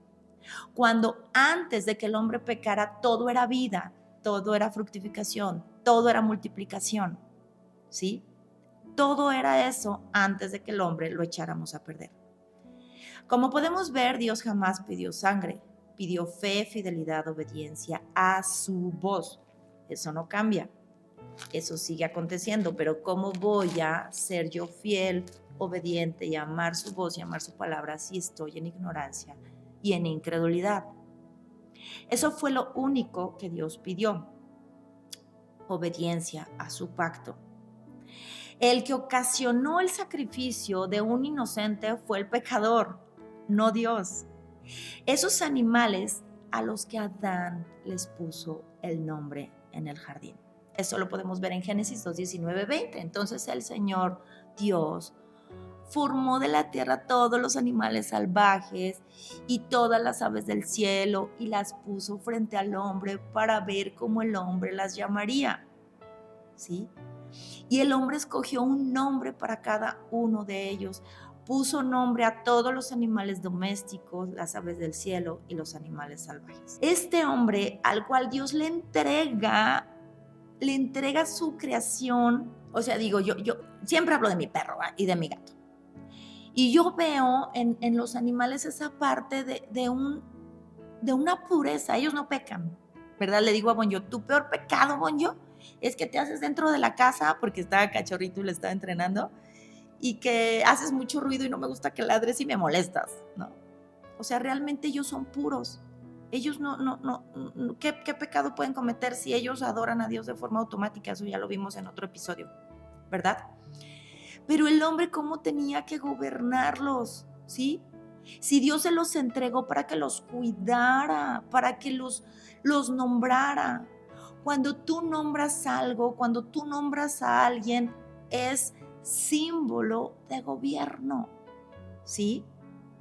Cuando antes de que el hombre pecara, todo era vida, todo era fructificación, todo era multiplicación, ¿sí? Todo era eso antes de que el hombre lo echáramos a perder. Como podemos ver, Dios jamás pidió sangre, pidió fe, fidelidad, obediencia a su voz. Eso no cambia, eso sigue aconteciendo, pero ¿cómo voy a ser yo fiel, obediente y amar su voz y amar su palabra si estoy en ignorancia y en incredulidad? Eso fue lo único que Dios pidió, obediencia a su pacto. El que ocasionó el sacrificio de un inocente fue el pecador, no Dios. Esos animales a los que Adán les puso el nombre en el jardín. Eso lo podemos ver en Génesis 2:19-20. Entonces el Señor Dios formó de la tierra todos los animales salvajes y todas las aves del cielo y las puso frente al hombre para ver cómo el hombre las llamaría. ¿Sí? Y el hombre escogió un nombre para cada uno de ellos. Puso nombre a todos los animales domésticos, las aves del cielo y los animales salvajes. Este hombre al cual Dios le entrega su creación. O sea, digo, yo siempre hablo de mi perro y de mi gato. Y yo veo en los animales esa parte de una pureza. Ellos no pecan, ¿verdad? Le digo a Bonjo, tu peor pecado, Bonjo, es que te haces dentro de la casa, porque estaba cachorrito y le estaba entrenando, y que haces mucho ruido y no me gusta que ladres y me molestas, ¿no? O sea, realmente ellos son puros. Ellos ¿qué pecado pueden cometer si ellos adoran a Dios de forma automática? Eso ya lo vimos en otro episodio, ¿verdad? Pero el hombre, ¿cómo tenía que gobernarlos? ¿Sí? Si Dios se los entregó para que los cuidara, para que los nombrara. Cuando tú nombras algo, cuando tú nombras a alguien, es símbolo de gobierno, ¿sí?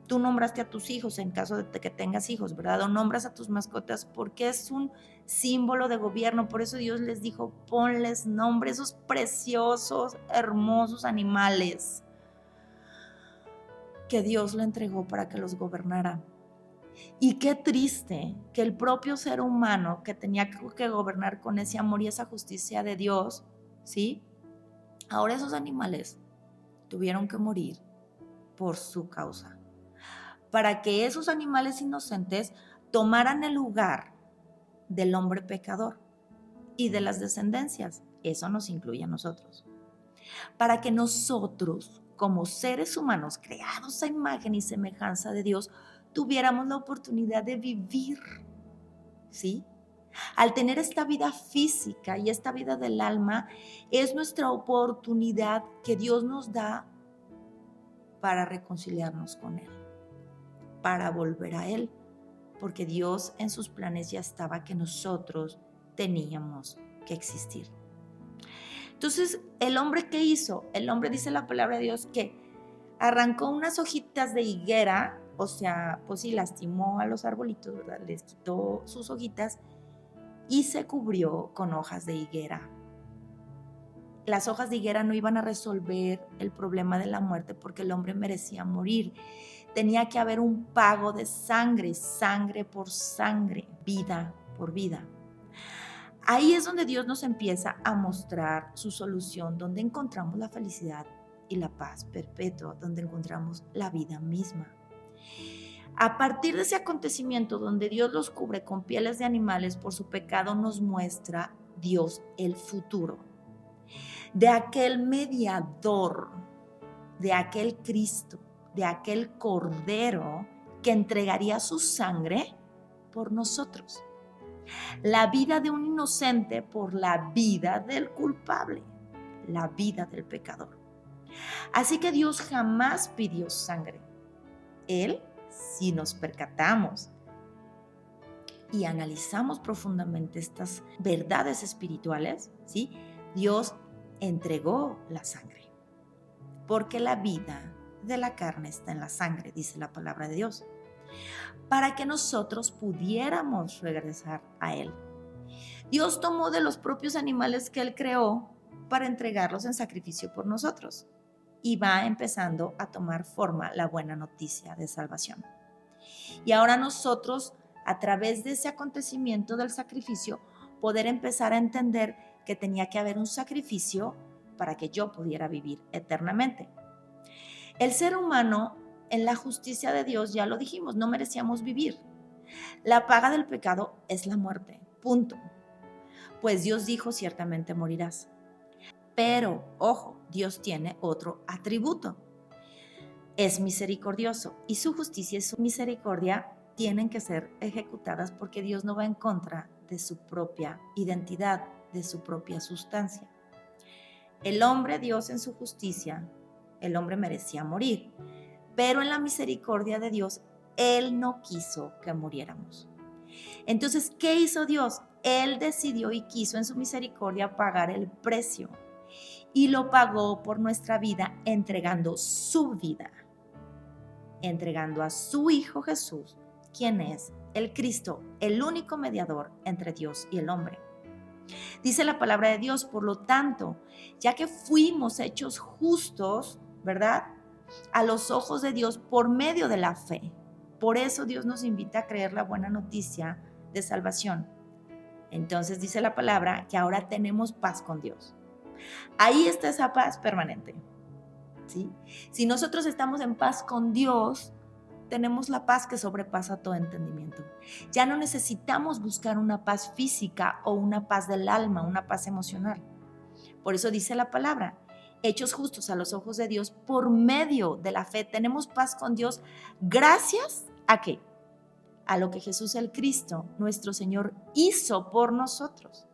Tú nombraste a tus hijos en caso de que tengas hijos, ¿verdad? O nombras a tus mascotas porque es un símbolo de gobierno. Por eso Dios les dijo, ponles nombre, esos preciosos, hermosos animales que Dios le entregó para que los gobernara. Y qué triste que el propio ser humano que tenía que gobernar con ese amor y esa justicia de Dios, ¿sí? Ahora esos animales tuvieron que morir por su causa, para que esos animales inocentes tomaran el lugar del hombre pecador y de las descendencias. Eso nos incluye a nosotros. Para que nosotros, como seres humanos creados a imagen y semejanza de Dios, tuviéramos la oportunidad de vivir, ¿sí? Al tener esta vida física y esta vida del alma, es nuestra oportunidad que Dios nos da para reconciliarnos con Él, para volver a Él, porque Dios en sus planes ya estaba que nosotros teníamos que existir. Entonces, ¿el hombre qué hizo? El hombre, dice la palabra de Dios, que arrancó unas hojitas de higuera, o sea, pues sí, lastimó a los arbolitos, ¿verdad? Les quitó sus hojitas y se cubrió con hojas de higuera. Las hojas de higuera no iban a resolver el problema de la muerte porque el hombre merecía morir. Tenía que haber un pago de sangre, sangre por sangre, vida por vida. Ahí es donde Dios nos empieza a mostrar su solución, donde encontramos la felicidad y la paz perpetua, donde encontramos la vida misma. A partir de ese acontecimiento donde Dios los cubre con pieles de animales por su pecado, nos muestra Dios el futuro de aquel mediador, de aquel Cristo, de aquel Cordero que entregaría su sangre por nosotros. La vida de un inocente por la vida del culpable, la vida del pecador. Así que Dios jamás pidió sangre. Él, si nos percatamos y analizamos profundamente estas verdades espirituales, ¿sí? Dios entregó la sangre, porque la vida de la carne está en la sangre, dice la palabra de Dios, para que nosotros pudiéramos regresar a Él. Dios tomó de los propios animales que Él creó para entregarlos en sacrificio por nosotros. Y va empezando a tomar forma la buena noticia de salvación. Y ahora nosotros, a través de ese acontecimiento del sacrificio, poder empezar a entender que tenía que haber un sacrificio para que yo pudiera vivir eternamente. El ser humano, en la justicia de Dios, ya lo dijimos, no merecíamos vivir. La paga del pecado es la muerte, punto. Pues Dios dijo, ciertamente morirás. Pero, ojo, Dios tiene otro atributo. Es misericordioso y su justicia y su misericordia tienen que ser ejecutadas porque Dios no va en contra de su propia identidad, de su propia sustancia. El hombre, Dios en su justicia, el hombre merecía morir, pero en la misericordia de Dios, Él no quiso que muriéramos. Entonces, ¿qué hizo Dios? Él decidió y quiso en su misericordia pagar el precio. Y lo pagó por nuestra vida entregando su vida, entregando a su Hijo Jesús, quien es el Cristo, el único mediador entre Dios y el hombre. Dice la palabra de Dios, por lo tanto, ya que fuimos hechos justos, ¿verdad? A los ojos de Dios por medio de la fe. Por eso Dios nos invita a creer la buena noticia de salvación. Entonces dice la palabra que ahora tenemos paz con Dios. Ahí está esa paz permanente, ¿sí? Si nosotros estamos en paz con Dios, tenemos la paz que sobrepasa todo entendimiento. Ya no necesitamos buscar una paz física o una paz del alma, una paz emocional. Por eso dice la palabra, hechos justos a los ojos de Dios por medio de la fe. Tenemos paz con Dios gracias a ¿qué? A lo que Jesús el Cristo, nuestro Señor, hizo por nosotros.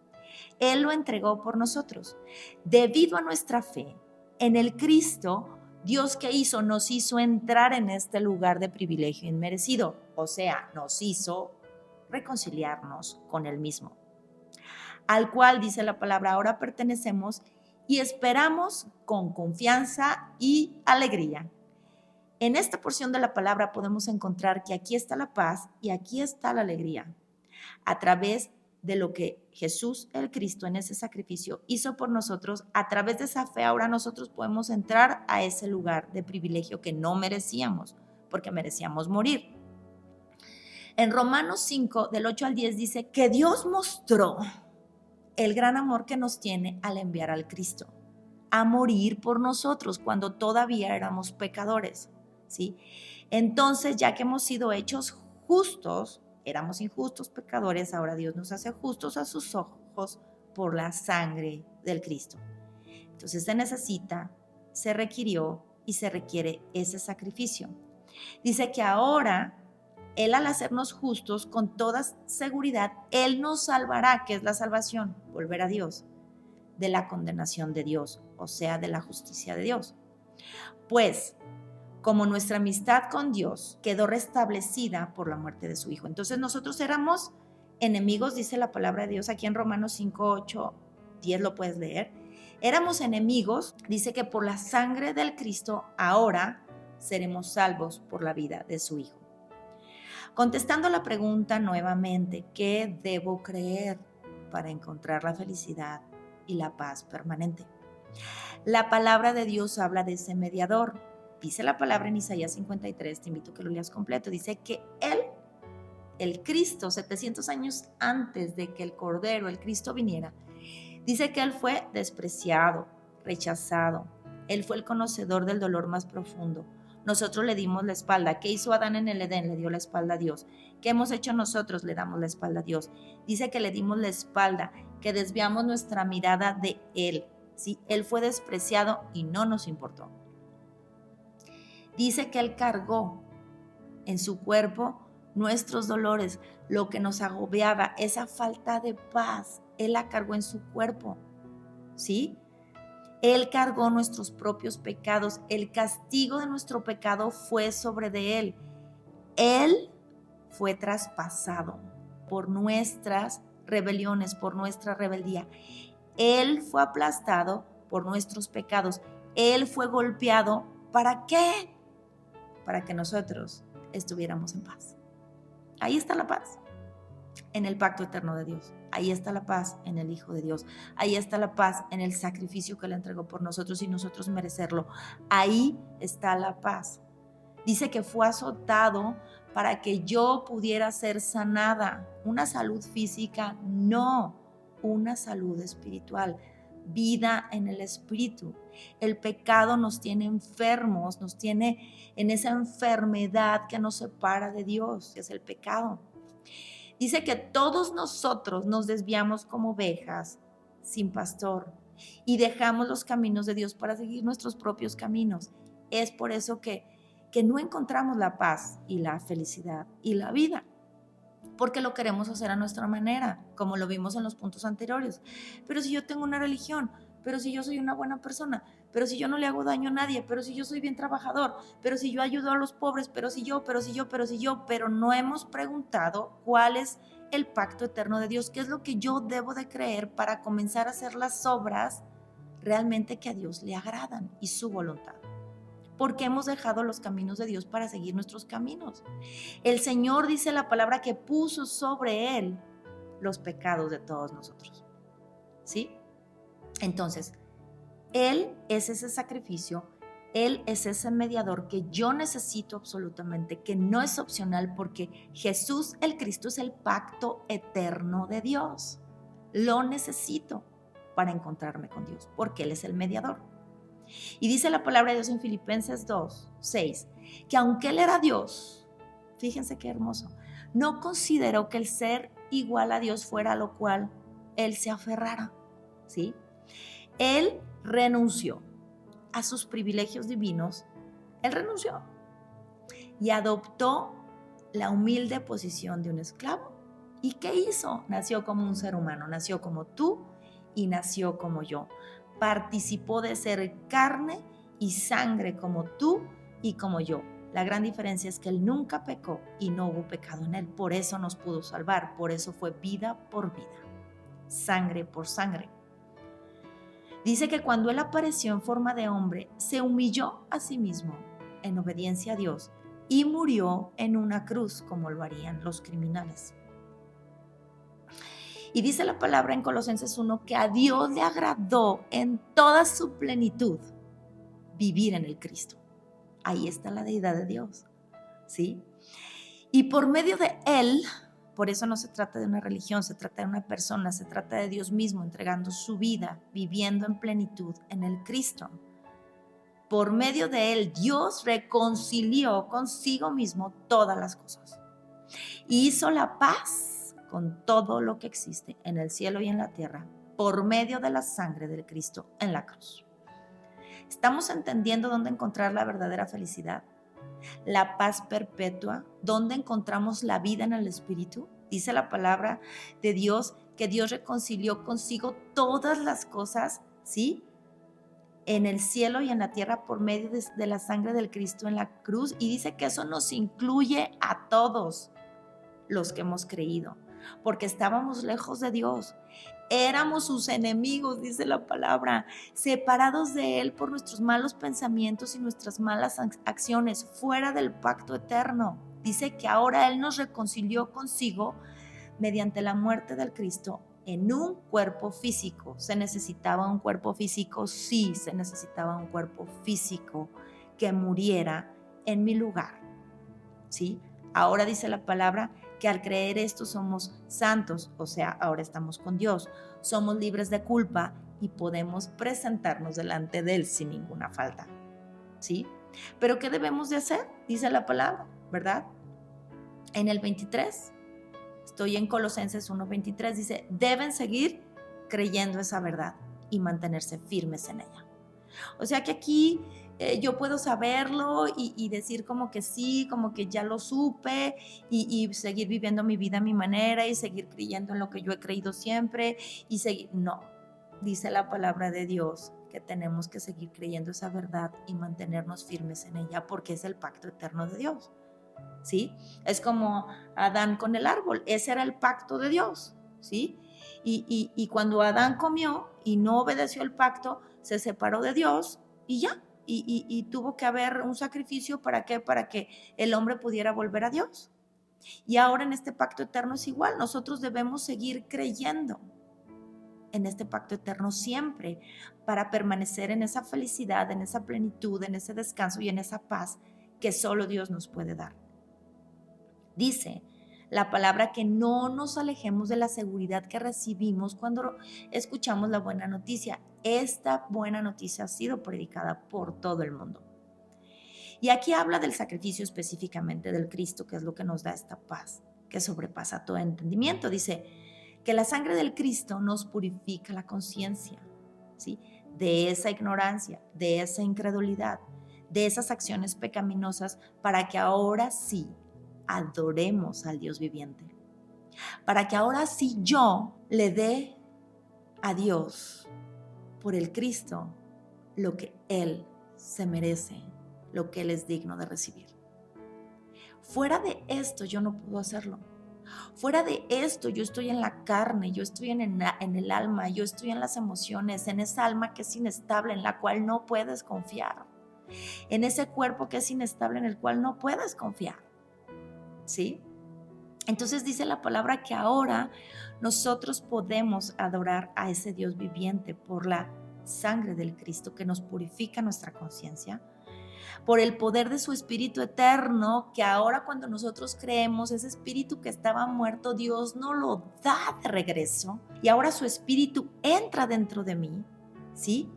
Él lo entregó por nosotros. Debido a nuestra fe en el Cristo, Dios que hizo, nos hizo entrar en este lugar de privilegio inmerecido. O sea, nos hizo reconciliarnos con Él mismo. Al cual, dice la palabra, ahora pertenecemos y esperamos con confianza y alegría. En esta porción de la palabra podemos encontrar que aquí está la paz y aquí está la alegría. A través de lo que Jesús, el Cristo, en ese sacrificio hizo por nosotros, a través de esa fe ahora nosotros podemos entrar a ese lugar de privilegio que no merecíamos, porque merecíamos morir. En Romanos 5, del 8 al 10 dice que Dios mostró el gran amor que nos tiene al enviar al Cristo a morir por nosotros cuando todavía éramos pecadores, ¿sí? Entonces, ya que hemos sido hechos justos, éramos injustos, pecadores, ahora Dios nos hace justos a sus ojos por la sangre del Cristo. Entonces se requirió y se requiere ese sacrificio. Dice que ahora Él, al hacernos justos, con toda seguridad, Él nos salvará, que es la salvación, volver a Dios, de la condenación de Dios, o sea, de la justicia de Dios. Pues, como nuestra amistad con Dios quedó restablecida por la muerte de su Hijo. Entonces nosotros éramos enemigos, dice la palabra de Dios aquí en Romanos 5, 8, 10 lo puedes leer. Éramos enemigos, dice que por la sangre del Cristo ahora seremos salvos por la vida de su Hijo. Contestando la pregunta nuevamente, ¿qué debo creer para encontrar la felicidad y la paz permanente? La palabra de Dios habla de ese mediador. Dice la palabra en Isaías 53, te invito a que lo leas completo, dice que Él, el Cristo, 700 años antes de que el Cordero, el Cristo viniera, dice que Él fue despreciado, rechazado. Él fue el conocedor del dolor más profundo. Nosotros le dimos la espalda. ¿Qué hizo Adán en el Edén? Le dio la espalda a Dios. ¿Qué hemos hecho nosotros? Le damos la espalda a Dios. Dice que le dimos la espalda, que desviamos nuestra mirada de Él. ¿Sí? Él fue despreciado y no nos importó. Dice que Él cargó en su cuerpo nuestros dolores, lo que nos agobiaba, esa falta de paz, Él la cargó en su cuerpo, ¿sí? Él cargó nuestros propios pecados, el castigo de nuestro pecado fue sobre de Él. Él fue traspasado por nuestras rebeliones, por nuestra rebeldía. Él fue aplastado por nuestros pecados. Él fue golpeado, ¿para qué? Para que nosotros estuviéramos en paz. Ahí está la paz, en el pacto eterno de Dios. Ahí está la paz en el Hijo de Dios. Ahí está la paz en el sacrificio que Él entregó por nosotros y nosotros merecerlo. Ahí está la paz. Dice que fue azotado para que yo pudiera ser sanada. Una salud física, no, una salud espiritual. Vida en el espíritu. El pecado nos tiene enfermos, nos tiene en esa enfermedad que nos separa de Dios, que es el pecado. Dice que todos nosotros nos desviamos como ovejas sin pastor y dejamos los caminos de Dios para seguir nuestros propios caminos. Es por eso que no encontramos la paz y la felicidad y la vida, porque lo queremos hacer a nuestra manera, como lo vimos en los puntos anteriores. Pero si yo tengo una religión, pero si yo soy una buena persona, pero si yo no le hago daño a nadie, pero si yo soy bien trabajador, pero si yo ayudo a los pobres, pero no hemos preguntado cuál es el pacto eterno de Dios, qué es lo que yo debo de creer para comenzar a hacer las obras realmente que a Dios le agradan y su voluntad. Porque hemos dejado los caminos de Dios para seguir nuestros caminos. El Señor, dice la palabra, que puso sobre Él los pecados de todos nosotros. ¿Sí? Entonces, Él es ese sacrificio, Él es ese mediador que yo necesito absolutamente, que no es opcional, porque Jesús, el Cristo, es el pacto eterno de Dios. Lo necesito para encontrarme con Dios, porque Él es el mediador. Y dice la palabra de Dios en Filipenses 2:6, que aunque Él era Dios, fíjense qué hermoso, no consideró que el ser igual a Dios fuera a lo cual Él se aferrara, ¿sí? Él renunció a sus privilegios divinos, Él renunció y adoptó la humilde posición de un esclavo. ¿Y qué hizo? Nació como un ser humano, nació como tú y nació como yo. Participó de ser carne y sangre como tú y como yo. La gran diferencia es que Él nunca pecó y no hubo pecado en Él. Por eso nos pudo salvar, por eso fue vida por vida, sangre por sangre. Dice que cuando Él apareció en forma de hombre, se humilló a sí mismo en obediencia a Dios y murió en una cruz como lo harían los criminales. Y dice la palabra en Colosenses 1 que a Dios le agradó en toda su plenitud vivir en el Cristo. Ahí está la deidad de Dios, ¿sí? Y por medio de Él, por eso no se trata de una religión, se trata de una persona, se trata de Dios mismo entregando su vida, viviendo en plenitud en el Cristo. Por medio de Él, Dios reconcilió consigo mismo todas las cosas y hizo la paz con todo lo que existe en el cielo y en la tierra por medio de la sangre del Cristo en la cruz. ¿Estamos entendiendo dónde encontrar la verdadera felicidad? La paz perpetua, ¿dónde encontramos la vida en el Espíritu? Dice la palabra de Dios que Dios reconcilió consigo todas las cosas, ¿sí? En el cielo y en la tierra por medio de la sangre del Cristo en la cruz, y dice que eso nos incluye a todos los que hemos creído, porque estábamos lejos de Dios. Éramos sus enemigos, dice la palabra, separados de Él por nuestros malos pensamientos y nuestras malas acciones, fuera del pacto eterno. Dice que ahora Él nos reconcilió consigo mediante la muerte del Cristo en un cuerpo físico. ¿Se necesitaba un cuerpo físico? Sí, se necesitaba un cuerpo físico que muriera en mi lugar. ¿Sí? Ahora dice la palabra que al creer esto somos santos, o sea, ahora estamos con Dios, somos libres de culpa y podemos presentarnos delante de Él sin ninguna falta. ¿Sí? Pero ¿qué debemos de hacer? Dice la palabra, ¿verdad? En el 23, estoy en Colosenses 1:23, dice, deben seguir creyendo esa verdad y mantenerse firmes en ella. O sea que aquí yo puedo saberlo y decir como que sí, como que ya lo supe y seguir viviendo mi vida a mi manera y seguir creyendo en lo que yo he creído siempre y seguir. No, dice la palabra de Dios que tenemos que seguir creyendo esa verdad y mantenernos firmes en ella porque es el pacto eterno de Dios. ¿Sí? Es como Adán con el árbol, ese era el pacto de Dios, ¿sí? Y cuando Adán comió y no obedeció el pacto, se separó de Dios y ya, y tuvo que haber un sacrificio. ¿Para qué? Para que el hombre pudiera volver a Dios. Y ahora en este pacto eterno es igual, nosotros debemos seguir creyendo en este pacto eterno siempre para permanecer en esa felicidad, en esa plenitud, en ese descanso y en esa paz que solo Dios nos puede dar. Dice la palabra que no nos alejemos de la seguridad que recibimos cuando escuchamos la buena noticia. Esta buena noticia ha sido predicada por todo el mundo. Y aquí habla del sacrificio específicamente del Cristo, que es lo que nos da esta paz, que sobrepasa todo entendimiento. Dice que la sangre del Cristo nos purifica la conciencia, ¿sí? De esa ignorancia, de esa incredulidad, de esas acciones pecaminosas, para que ahora sí adoremos al Dios viviente. Para que ahora sí yo le dé a Dios por el Cristo lo que Él se merece, lo que Él es digno de recibir. Fuera de esto yo no puedo hacerlo. Fuera de esto yo estoy en la carne, yo estoy en el alma, yo estoy en las emociones, en esa alma que es inestable, en la cual no puedes confiar. En ese cuerpo que es inestable, en el cual no puedes confiar. ¿Sí? Entonces dice la palabra que ahora nosotros podemos adorar a ese Dios viviente por la sangre del Cristo que nos purifica nuestra conciencia, por el poder de su Espíritu eterno, que ahora cuando nosotros creemos, ese Espíritu que estaba muerto, Dios nos lo da de regreso y ahora su Espíritu entra dentro de mí, ¿sí?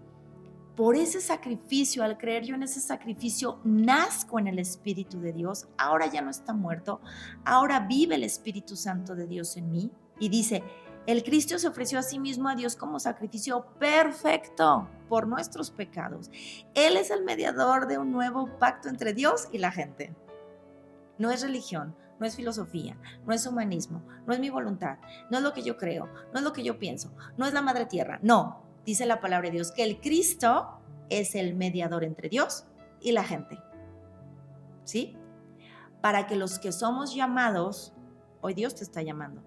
Por ese sacrificio, al creer yo en ese sacrificio, nazco en el Espíritu de Dios. Ahora ya no está muerto, ahora vive el Espíritu Santo de Dios en mí. Y dice, el Cristo se ofreció a sí mismo a Dios como sacrificio perfecto por nuestros pecados. Él es el mediador de un nuevo pacto entre Dios y la gente. No es religión, no es filosofía, no es humanismo, no es mi voluntad, no es lo que yo creo, no es lo que yo pienso, no es la madre tierra, no. Dice la palabra de Dios que el Cristo es el mediador entre Dios y la gente. ¿Sí? Para que los que somos llamados, hoy Dios te está llamando,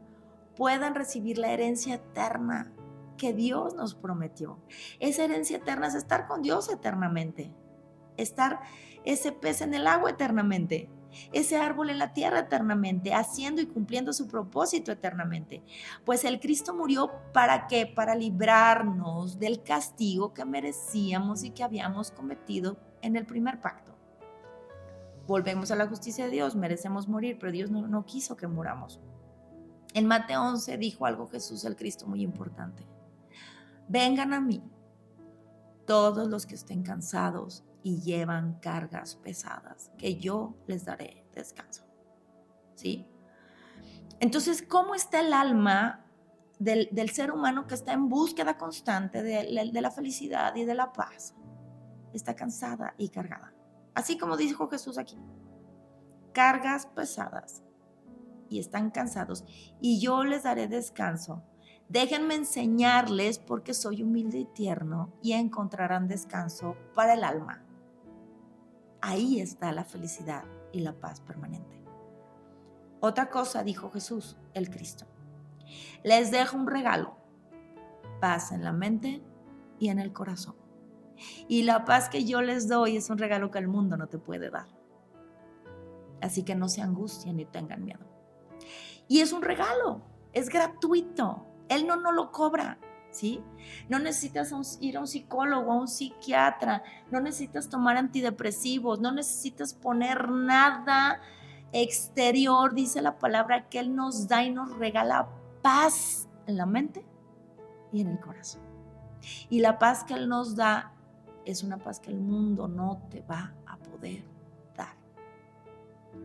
puedan recibir la herencia eterna que Dios nos prometió. Esa herencia eterna es estar con Dios eternamente, estar ese pez en el agua eternamente, ese árbol en la tierra eternamente, haciendo y cumpliendo su propósito eternamente. Pues el Cristo murió ¿para qué? Para librarnos del castigo que merecíamos y que habíamos cometido en el primer pacto. Volvemos a la justicia de Dios, merecemos morir, pero Dios no quiso que muramos. En Mateo 11 dijo algo Jesús, el Cristo, muy importante. Vengan a mí todos los que estén cansados y llevan cargas pesadas, que yo les daré descanso. ¿Sí? Entonces, ¿cómo está el alma del ser humano que está en búsqueda constante de la felicidad y de la paz? Está cansada y cargada. Así como dijo Jesús aquí. Cargas pesadas y están cansados y yo les daré descanso. Déjenme enseñarles porque soy humilde y tierno y encontrarán descanso para el alma. Ahí está la felicidad y la paz permanente. Otra cosa dijo Jesús, el Cristo. Les dejo un regalo. paz en la mente y en el corazón. Y la paz que yo les doy es un regalo que el mundo no te puede dar. Así que no se angustien ni tengan miedo. Y es un regalo, es gratuito. Él no nos lo cobra, ¿sí? No necesitas ir a un psicólogo, a un psiquiatra, no necesitas tomar antidepresivos, no necesitas poner nada exterior. Dice la palabra que Él nos da y nos regala paz en la mente y en el corazón. Y la paz que Él nos da es una paz que el mundo no te va a poder dar.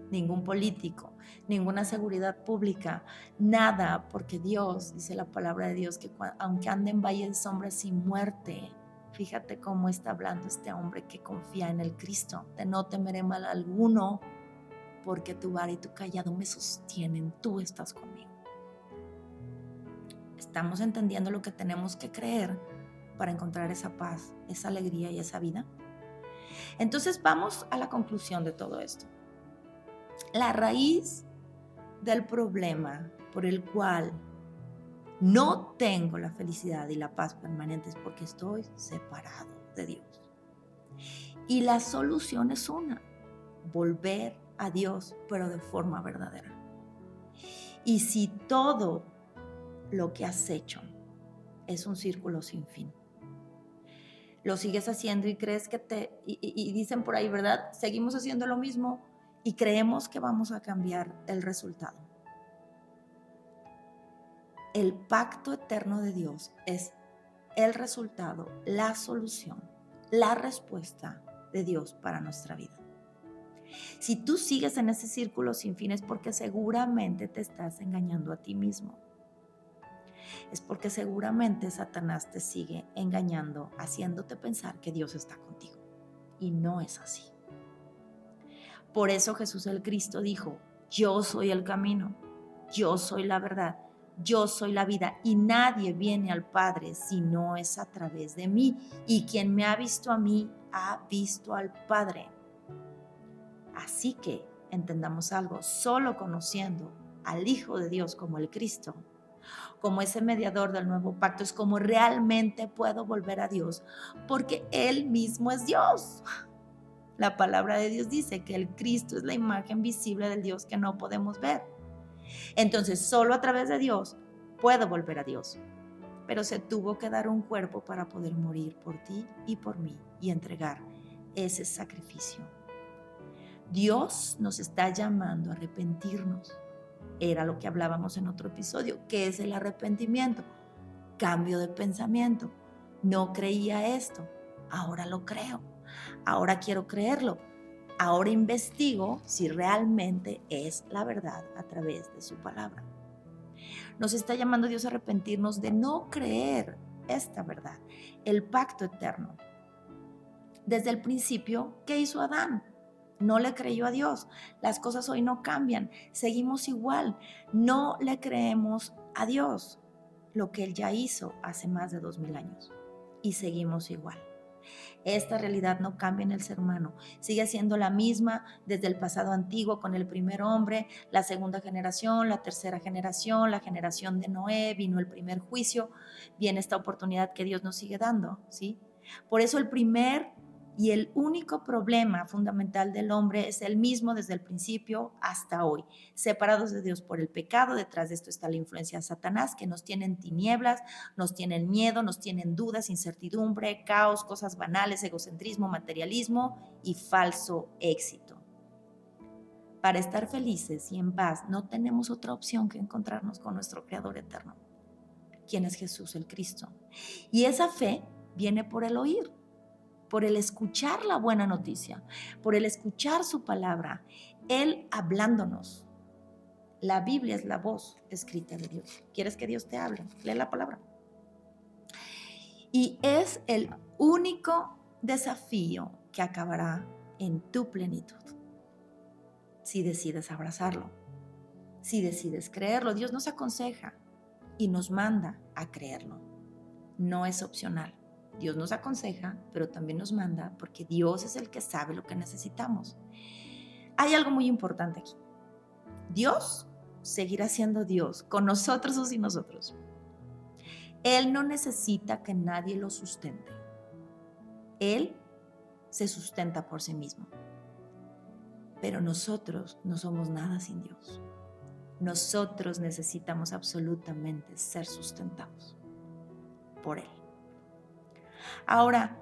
Ningún político, ninguna seguridad pública, nada, porque Dios, dice la palabra de Dios, que aunque ande en valle de sombras sin muerte, fíjate cómo está hablando este hombre que confía en el Cristo, de no temeré mal alguno, porque tu vara y tu callado me sostienen, tú estás conmigo. ¿Estamos entendiendo lo que tenemos que creer para encontrar esa paz, esa alegría y esa vida? Entonces vamos a la conclusión de todo esto. La raíz del problema por el cual no tengo la felicidad y la paz permanentes es porque estoy separado de Dios. Y la solución es una: volver a Dios, pero de forma verdadera. Y si todo lo que has hecho es un círculo sin fin, lo sigues haciendo y crees que y dicen por ahí, ¿verdad? Seguimos haciendo lo mismo y creemos que vamos a cambiar el resultado. El pacto eterno de Dios es el resultado, la solución, la respuesta de Dios para nuestra vida. Si tú sigues en ese círculo sin fin es porque seguramente te estás engañando a ti mismo. Es porque seguramente Satanás te sigue engañando, haciéndote pensar que Dios está contigo. Y no es así. Por eso Jesús el Cristo dijo: yo soy el camino, yo soy la verdad, yo soy la vida, y nadie viene al Padre si no es a través de mí. Y quien me ha visto a mí, ha visto al Padre. Así que entendamos algo: solo conociendo al Hijo de Dios como el Cristo, como ese mediador del nuevo pacto, es como realmente puedo volver a Dios, porque Él mismo es Dios. La palabra de Dios dice que el Cristo es la imagen visible del Dios que no podemos ver. Entonces, solo a través de Dios puedo volver a Dios. Pero se tuvo que dar un cuerpo para poder morir por ti y por mí y entregar ese sacrificio. Dios nos está llamando a arrepentirnos. Era lo que hablábamos en otro episodio. ¿Qué es el arrepentimiento? Cambio de pensamiento. No creía esto, ahora lo creo. Ahora quiero creerlo. Ahora investigo si realmente es la verdad a través de su palabra. Nos está llamando Dios a arrepentirnos de no creer esta verdad, el pacto eterno. Desde el principio, ¿qué hizo Adán? No le creyó a Dios. Las cosas hoy no cambian, seguimos igual. No le creemos a Dios lo que Él ya hizo hace más de 2000 años y seguimos igual. Esta realidad no cambia en el ser humano, sigue siendo la misma desde el pasado antiguo con el primer hombre, la segunda generación, la tercera generación, la generación de Noé, vino el primer juicio, viene esta oportunidad que Dios nos sigue dando, ¿sí? Por eso el primer y el único problema fundamental del hombre es el mismo desde el principio hasta hoy, separados de Dios por el pecado. Detrás de esto está la influencia de Satanás, que nos tiene en tinieblas, nos tienen miedo, nos tienen dudas, incertidumbre, caos, cosas banales, egocentrismo, materialismo y falso éxito. Para estar felices y en paz no tenemos otra opción que encontrarnos con nuestro Creador eterno, quien es Jesús el Cristo. Y esa fe viene por el oír, por el escuchar la buena noticia, por el escuchar su palabra, Él hablándonos. La Biblia es la voz escrita de Dios. ¿Quieres que Dios te hable? Lee la palabra. Y es el único desafío que acabará en tu plenitud. Si decides abrazarlo, si decides creerlo, Dios nos aconseja y nos manda a creerlo. No es opcional. Dios nos aconseja, pero también nos manda porque Dios es el que sabe lo que necesitamos. Hay algo muy importante aquí. Dios seguirá siendo Dios, con nosotros o sin nosotros. Él no necesita que nadie lo sustente. Él se sustenta por sí mismo. Pero nosotros no somos nada sin Dios. Nosotros necesitamos absolutamente ser sustentados por Él. Ahora,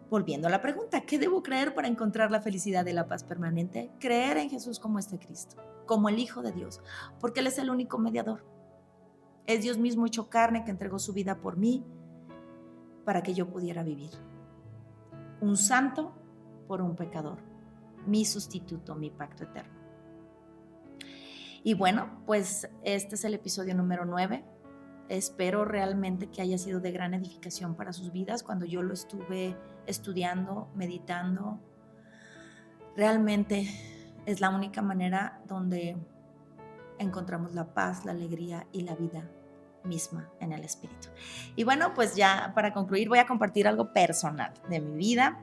volviendo a la pregunta, ¿qué debo creer para encontrar la felicidad y la paz permanente? Creer en Jesús como este Cristo, como el Hijo de Dios, porque Él es el único mediador. Es Dios mismo hecho carne que entregó su vida por mí para que yo pudiera vivir. Un santo por un pecador, mi sustituto, mi pacto eterno. Y bueno, pues este es el episodio número 9. Espero realmente que haya sido de gran edificación para sus vidas. Cuando yo lo estuve estudiando, meditando, realmente es la única manera donde encontramos la paz, la alegría y la vida misma en el espíritu. Y bueno, pues ya para concluir voy a compartir algo personal de mi vida,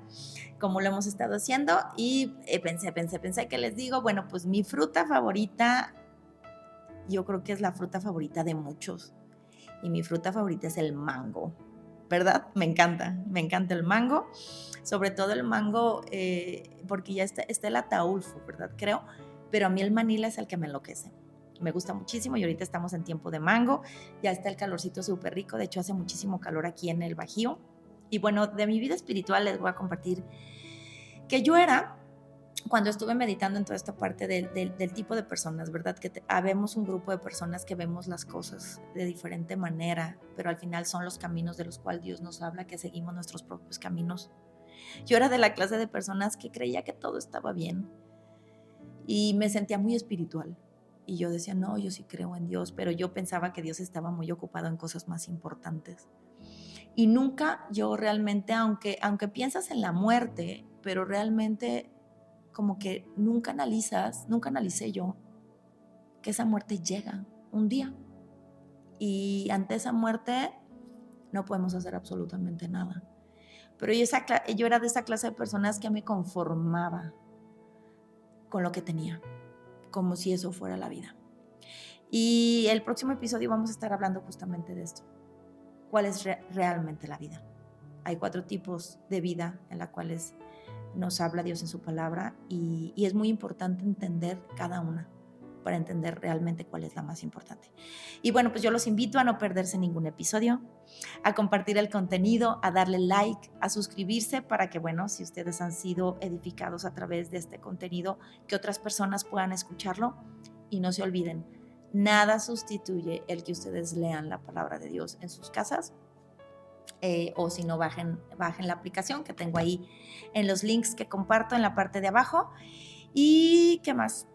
como lo hemos estado haciendo, y pensé que les digo, bueno, pues mi fruta favorita, yo creo que es la fruta favorita de muchos, y mi fruta favorita es el mango, ¿verdad? Me encanta el mango, sobre todo el mango, porque ya está el ataulfo, ¿verdad? Creo, pero a mí el manila es el que me enloquece. Me gusta muchísimo y ahorita estamos en tiempo de mango, ya está el calorcito súper rico, de hecho hace muchísimo calor aquí en el Bajío. Y bueno, de mi vida espiritual les voy a compartir que yo era, cuando estuve meditando en toda esta parte del tipo de personas, ¿verdad? Que habemos un grupo de personas que vemos las cosas de diferente manera, pero al final son los caminos de los cuales Dios nos habla, que seguimos nuestros propios caminos. Yo era de la clase de personas que creía que todo estaba bien y me sentía muy espiritual. Y yo decía, no, yo sí creo en Dios, pero yo pensaba que Dios estaba muy ocupado en cosas más importantes. Y nunca yo realmente, aunque piensas en la muerte, pero realmente como que nunca analicé yo que esa muerte llega un día. Y ante esa muerte no podemos hacer absolutamente nada. Pero yo era de esa clase de personas que me conformaba con lo que tenía, como si eso fuera la vida. Y el próximo episodio vamos a estar hablando justamente de esto. ¿Cuál es realmente la vida? Hay 4 tipos de vida en las cuales nos habla Dios en su palabra y es muy importante entender cada una para entender realmente cuál es la más importante. Y bueno, pues yo los invito a no perderse ningún episodio, a compartir el contenido, a darle like, a suscribirse para que, bueno, si ustedes han sido edificados a través de este contenido, que otras personas puedan escucharlo. Y no se olviden, nada sustituye el que ustedes lean la palabra de Dios en sus casas. O si no, bajen la aplicación que tengo ahí en los links que comparto en la parte de abajo. ¿Y qué más?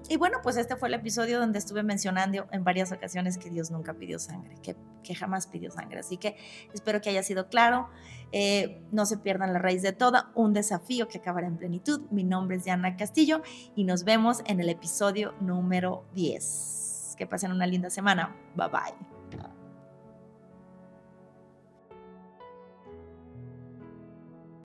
Y bueno, pues este fue el episodio donde estuve mencionando en varias ocasiones que Dios nunca pidió sangre, que jamás pidió sangre. Así que espero que haya sido claro. No se pierdan la raíz de todo, un desafío que acabará en plenitud. Mi nombre es Diana Castillo y nos vemos en el episodio número 10. Que pasen una linda semana. Bye bye.